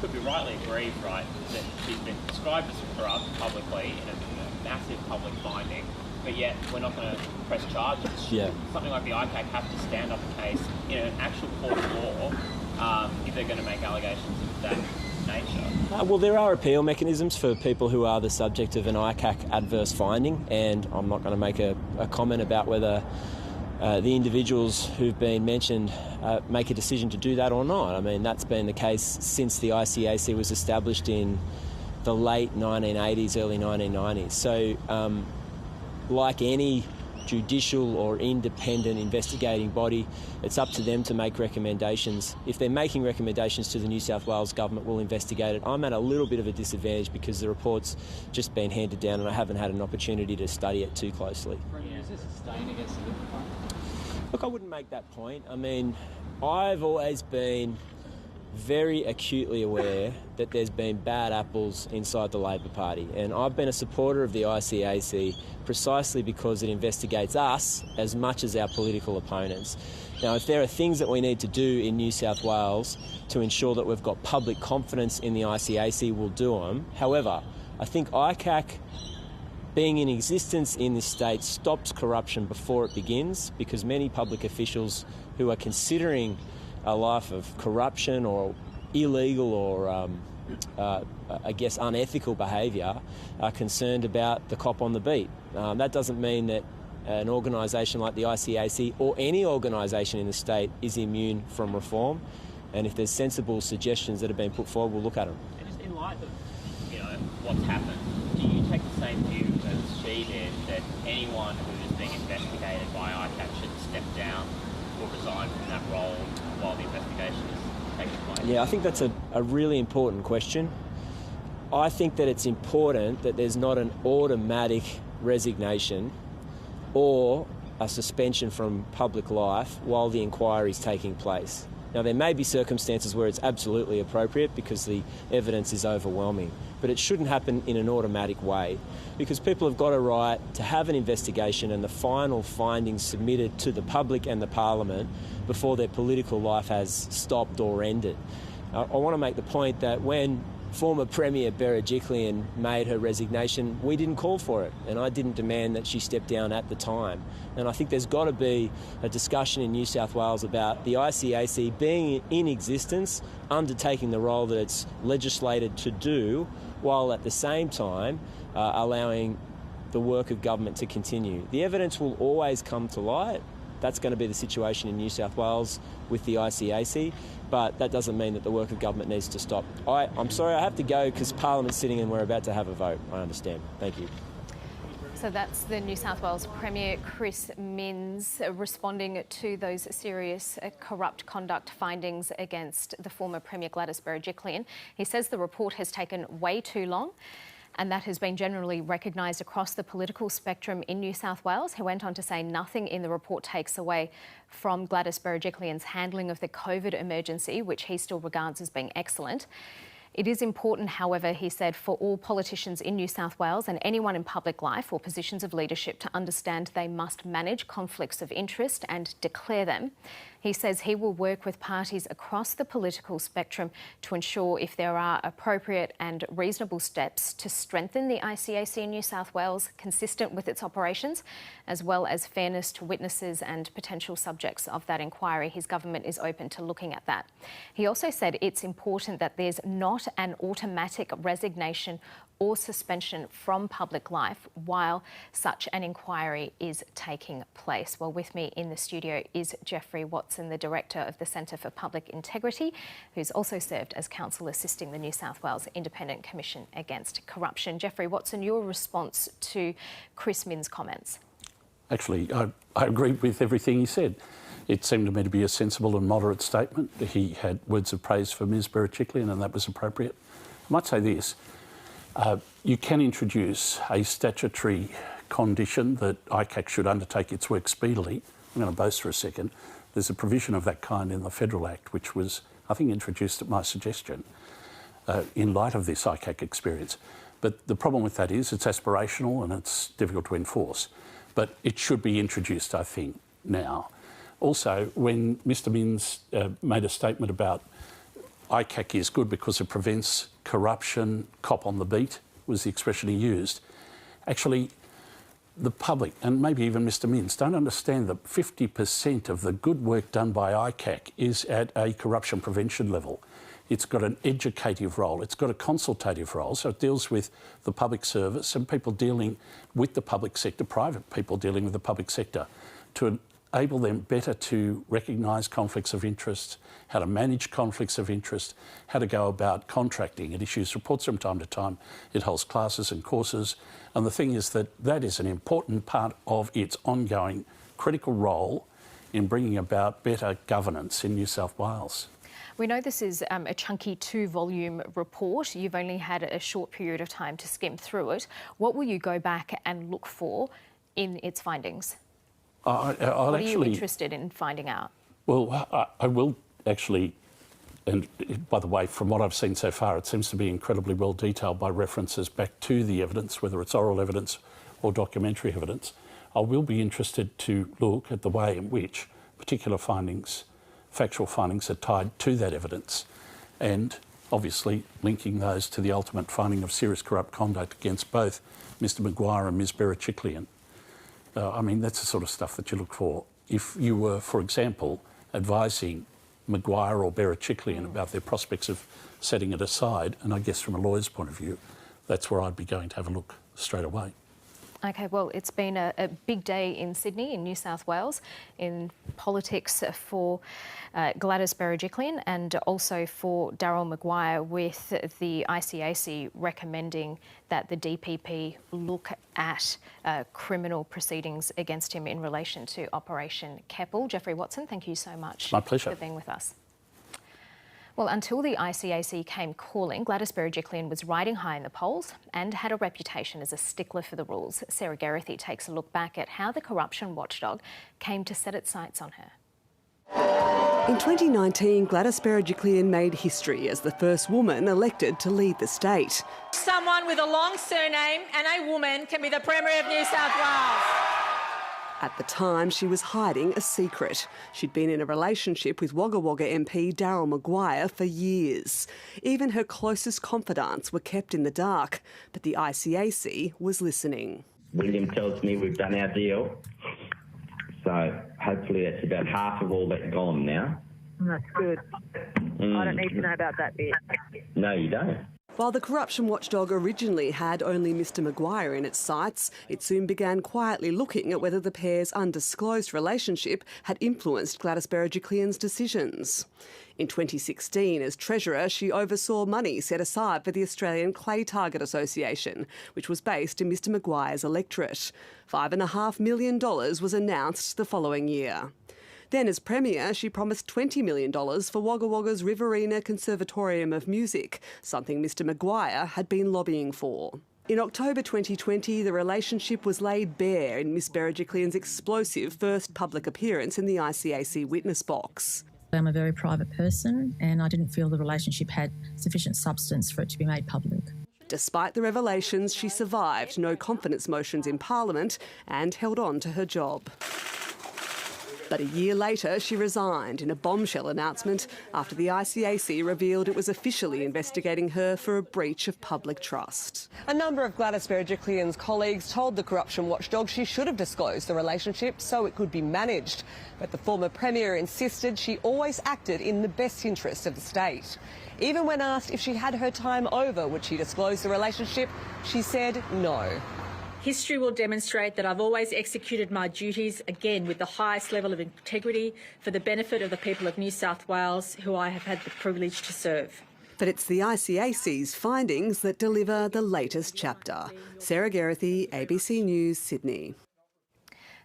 could be rightly aggrieved, right, that she's been described as corrupt publicly in a massive public finding, but yet we're not going to press charges. Yeah. Something like the ICAC have to stand up a case in an actual court of law if they're going to make allegations of that nature. Well, there are appeal mechanisms for people who are the subject of an ICAC adverse finding, and I'm not going to make a comment about whether the individuals who've been mentioned make a decision to do that or not. I mean, that's been the case since the ICAC was established in the late 1980s, early 1990s. So, like any judicial or independent investigating body, it's up to them to make recommendations. If they're making recommendations to the New South Wales government, we'll investigate it. I'm at a little bit of a disadvantage because the report's just been handed down and I haven't had an opportunity to study it too closely. Is this a stain against the Liberal Party? Look, I wouldn't make that point. I mean, I've always been very acutely aware that there's been bad apples inside the Labor Party, and I've been a supporter of the ICAC precisely because it investigates us as much as our political opponents. Now, if there are things that we need to do in New South Wales to ensure that we've got public confidence in the ICAC, we'll do them. However, I think ICAC being in existence in this state stops corruption before it begins, because many public officials who are considering a life of corruption or illegal or, I guess, unethical behaviour are concerned about the cop on the beat. That doesn't mean that an organisation like the ICAC or any organisation in the state is immune from reform. And if there's sensible suggestions that have been put forward, we'll look at them. And just in light of, what's happened, do you take the same view as she did, that anyone who is being investigated by ICAC should step down or resign from that role while the investigation is taking place? Yeah, I think that's a really important question. I think that it's important that there's not an automatic resignation or a suspension from public life while the inquiry is taking place. Now, there may be circumstances where it's absolutely appropriate because the evidence is overwhelming, but it shouldn't happen in an automatic way, because people have got a right to have an investigation and the final findings submitted to the public and the Parliament before their political life has stopped or ended. I want to make the point that when former Premier Berejiklian made her resignation, we didn't call for it, and I didn't demand that she step down at the time. And I think there's got to be a discussion in New South Wales about the ICAC being in existence, undertaking the role that it's legislated to do, while at the same time allowing the work of government to continue. The evidence will always come to light. That's going to be the situation in New South Wales with the ICAC, but that doesn't mean that the work of government needs to stop. I'm sorry, I have to go because Parliament's sitting and we're about to have a vote. I understand. Thank you. So that's the New South Wales Premier Chris Minns responding to those serious corrupt conduct findings against the former Premier Gladys Berejiklian. He says the report has taken way too long, and that has been generally recognised across the political spectrum in New South Wales. He went on to say nothing in the report takes away from Gladys Berejiklian's handling of the COVID emergency, which he still regards as being excellent. It is important, however, he said, for all politicians in New South Wales and anyone in public life or positions of leadership to understand they must manage conflicts of interest and declare them. He says he will work with parties across the political spectrum to ensure if there are appropriate and reasonable steps to strengthen the ICAC in New South Wales consistent with its operations, as well as fairness to witnesses and potential subjects of that inquiry. His government is open to looking at that. He also said it's important that there's not an automatic resignation or suspension from public life while such an inquiry is taking place. Well, with me in the studio is Jeffrey Watson, the Director of the Centre for Public Integrity, who's also served as counsel assisting the New South Wales Independent Commission Against Corruption. Jeffrey Watson, your response to Chris Minns' comments? Actually, I agree with everything he said. It seemed to me to be a sensible and moderate statement. He had words of praise for Ms Berejiklian, and that was appropriate. I might say this. You can introduce a statutory condition that ICAC should undertake its work speedily. I'm going to boast for a second. There's a provision of that kind in the Federal Act, which was, I think, introduced at my suggestion in light of this ICAC experience. But the problem with that is it's aspirational and it's difficult to enforce. But it should be introduced, I think, now. Also, when Mr Minns made a statement about ICAC is good because it prevents corruption, cop on the beat, was the expression he used. Actually, the public, and maybe even Mr Minns, don't understand that 50% of the good work done by ICAC is at a corruption prevention level. It's got an educative role, it's got a consultative role, so it deals with the public service and people dealing with the public sector, private people dealing with the public sector, to enable them better to recognise conflicts of interest, how to manage conflicts of interest, how to go about contracting. It issues reports from time to time. It holds classes and courses. And the thing is that that is an important part of its ongoing critical role in bringing about better governance in New South Wales. We know this is a chunky 2-volume report. You've only had a short period of time to skim through it. What will you go back and look for in its findings? What are you interested in finding out? Well, I will actually, and by the way, from what I've seen so far, it seems to be incredibly well detailed by references back to the evidence, whether it's oral evidence or documentary evidence. I will be interested to look at the way in which particular findings, factual findings, are tied to that evidence, and obviously linking those to the ultimate finding of serious corrupt conduct against both Mr Maguire and Ms Berejiklian. I mean, that's the sort of stuff that you look for. If you were, for example, advising Maguire or Berejiklian about their prospects of setting it aside, and I guess from a lawyer's point of view, that's where I'd be going to have a look straight away. OK, well, it's been a big day in Sydney, in New South Wales, in politics for Gladys Berejiklian and also for Darryl Maguire, with the ICAC recommending that the DPP look at criminal proceedings against him in relation to Operation Keppel. Jeffrey Watson, thank you so much. My pleasure. For being with us. Well, until the ICAC came calling, Gladys Berejiklian was riding high in the polls and had a reputation as a stickler for the rules. Sarah Geraghty takes a look back at how the corruption watchdog came to set its sights on her. In 2019, Gladys Berejiklian made history as the first woman elected to lead the state. Someone with a long surname and a woman can be the Premier of New South Wales. At the time, she was hiding a secret. She'd been in a relationship with Wagga Wagga MP Daryl Maguire for years. Even her closest confidants were kept in the dark, but the ICAC was listening. William tells me we've done our deal, so hopefully that's about half of all that gone now. That's good. I don't need to know about that bit. No, you don't. While the corruption watchdog originally had only Mr Maguire in its sights, it soon began quietly looking at whether the pair's undisclosed relationship had influenced Gladys Berejiklian's decisions. In 2016, as Treasurer, she oversaw money set aside for the Australian Clay Target Association, which was based in Mr Maguire's electorate. $5.5 million was announced the following year. Then, as Premier, she promised $20 million for Wagga Wagga's Riverina Conservatorium of Music, something Mr Maguire had been lobbying for. In October 2020, the relationship was laid bare in Miss Berejiklian's explosive first public appearance in the ICAC witness box. I'm a very private person and I didn't feel the relationship had sufficient substance for it to be made public. Despite the revelations, she survived no confidence motions in Parliament and held on to her job. But a year later, she resigned in a bombshell announcement after the ICAC revealed it was officially investigating her for a breach of public trust. A number of Gladys Berejiklian's colleagues told the corruption watchdog she should have disclosed the relationship so it could be managed. But the former Premier insisted she always acted in the best interest of the state. Even when asked if she had her time over, would she disclose the relationship, she said no. History will demonstrate that I've always executed my duties, again, with the highest level of integrity for the benefit of the people of New South Wales, who I have had the privilege to serve. But it's the ICAC's findings that deliver the latest chapter. Sarah Geraghty, ABC News, Sydney.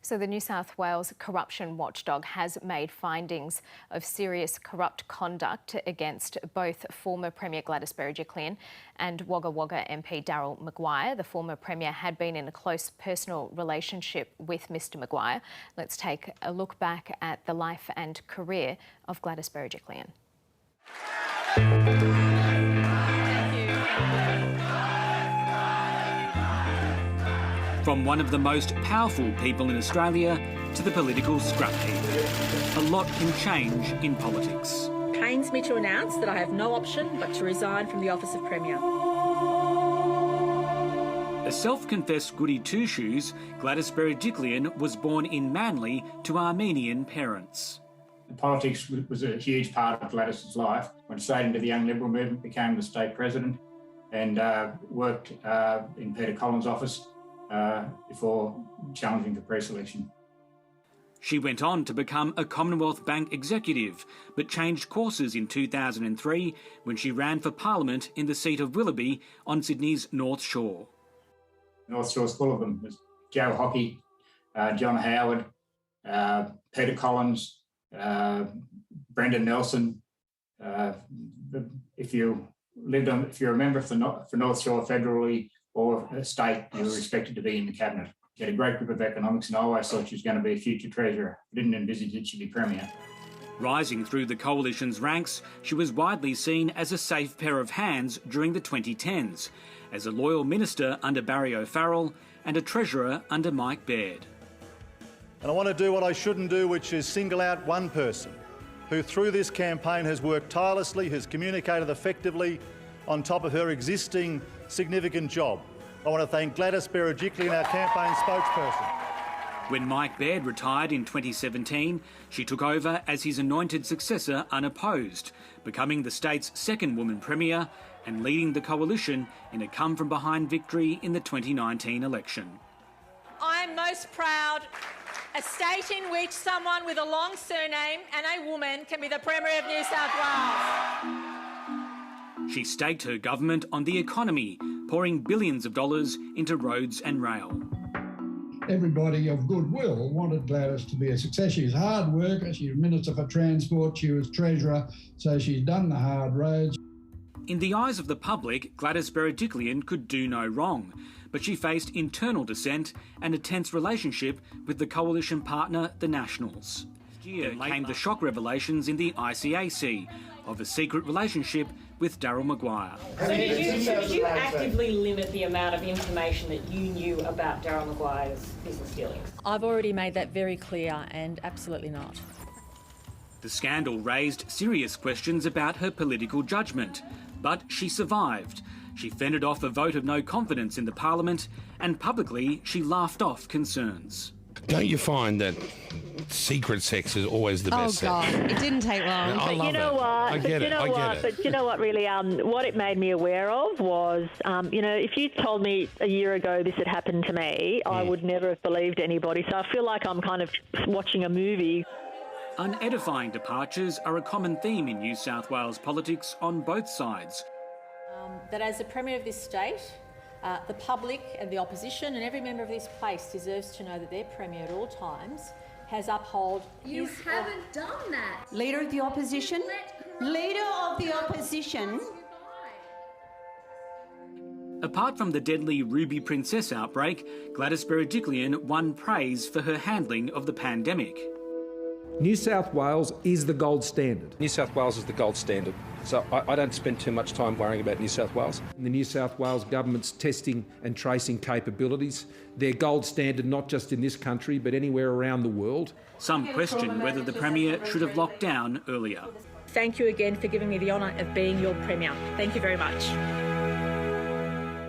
So the New South Wales corruption watchdog has made findings of serious corrupt conduct against both former Premier Gladys Berejiklian and Wagga Wagga MP Daryl Maguire. The former Premier had been in a close personal relationship with Mr Maguire. Let's take a look back at the life and career of Gladys Berejiklian. From one of the most powerful people in Australia to the political scrap heap. A lot can change in politics. It pains me to announce that I have no option but to resign from the office of Premier. A self-confessed goody two-shoes, Gladys Berejiklian was born in Manly to Armenian parents. Politics was a huge part of Gladys's life. Went straight into the Young Liberal movement, became the state president and worked in Peter Collins' office before challenging for pre-selection. She went on to become a Commonwealth Bank executive, but changed courses in 2003 when she ran for Parliament in the seat of Willoughby on Sydney's North Shore. North Shore's full of them. There's Joe Hockey, John Howard, Peter Collins, Brendan Nelson. If you're a member for North Shore federally or state, you were expected to be in the cabinet. She had a great grip of economics and I always thought she was going to be a future treasurer. I didn't envisage that she'd be Premier. Rising through the coalition's ranks, she was widely seen as a safe pair of hands during the 2010s, as a loyal minister under Barry O'Farrell and a treasurer under Mike Baird. And I want to do what I shouldn't do, which is single out one person who through this campaign has worked tirelessly, has communicated effectively on top of her existing significant job. I want to thank Gladys Berejiklian, our campaign spokesperson. When Mike Baird retired in 2017, she took over as his anointed successor unopposed, becoming the state's second woman premier and leading the coalition in a come-from-behind victory in the 2019 election. I am most proud a state in which someone with a long surname and a woman can be the Premier of New South Wales. She staked her government on the economy, pouring billions of dollars into roads and rail. Everybody of goodwill wanted Gladys to be a success. She's a hard worker, she was Minister for Transport, she was Treasurer, so she's done the hard roads. In the eyes of the public, Gladys Berejiklian could do no wrong, but she faced internal dissent and a tense relationship with the coalition partner, the Nationals. Last year came the shock revelations in the ICAC of a secret relationship with Daryl Maguire. So did you actively limit the amount of information that you knew about Daryl Maguire's business dealings? I've already made that very clear, and absolutely not. The scandal raised serious questions about her political judgment, but she survived. She fended off a vote of no confidence in the Parliament, and publicly she laughed off concerns. Don't you find that secret sex is always the best sex? Oh, God, it didn't take long. I love you know it. what? I get it. But you know what, really, what it made me aware of was, if you told me a year ago this had happened to me, I would never have believed anybody. So I feel like I'm kind of watching a movie. Unedifying departures are a common theme in New South Wales politics on both sides. That as the Premier of this state, the public and the opposition and every member of this place deserves to know that their Premier at all times has upheld You his... haven't done that. Leader of the opposition? Leader of the opposition? Apart from the deadly Ruby Princess outbreak, Gladys Berejiklian won praise for her handling of the pandemic. New South Wales is the gold standard. New South Wales is the gold standard. So I don't spend too much time worrying about New South Wales. The New South Wales government's testing and tracing capabilities, they're gold standard not just in this country but anywhere around the world. Some question whether the Premier should have locked down earlier. Thank you again for giving me the honour of being your Premier. Thank you very much.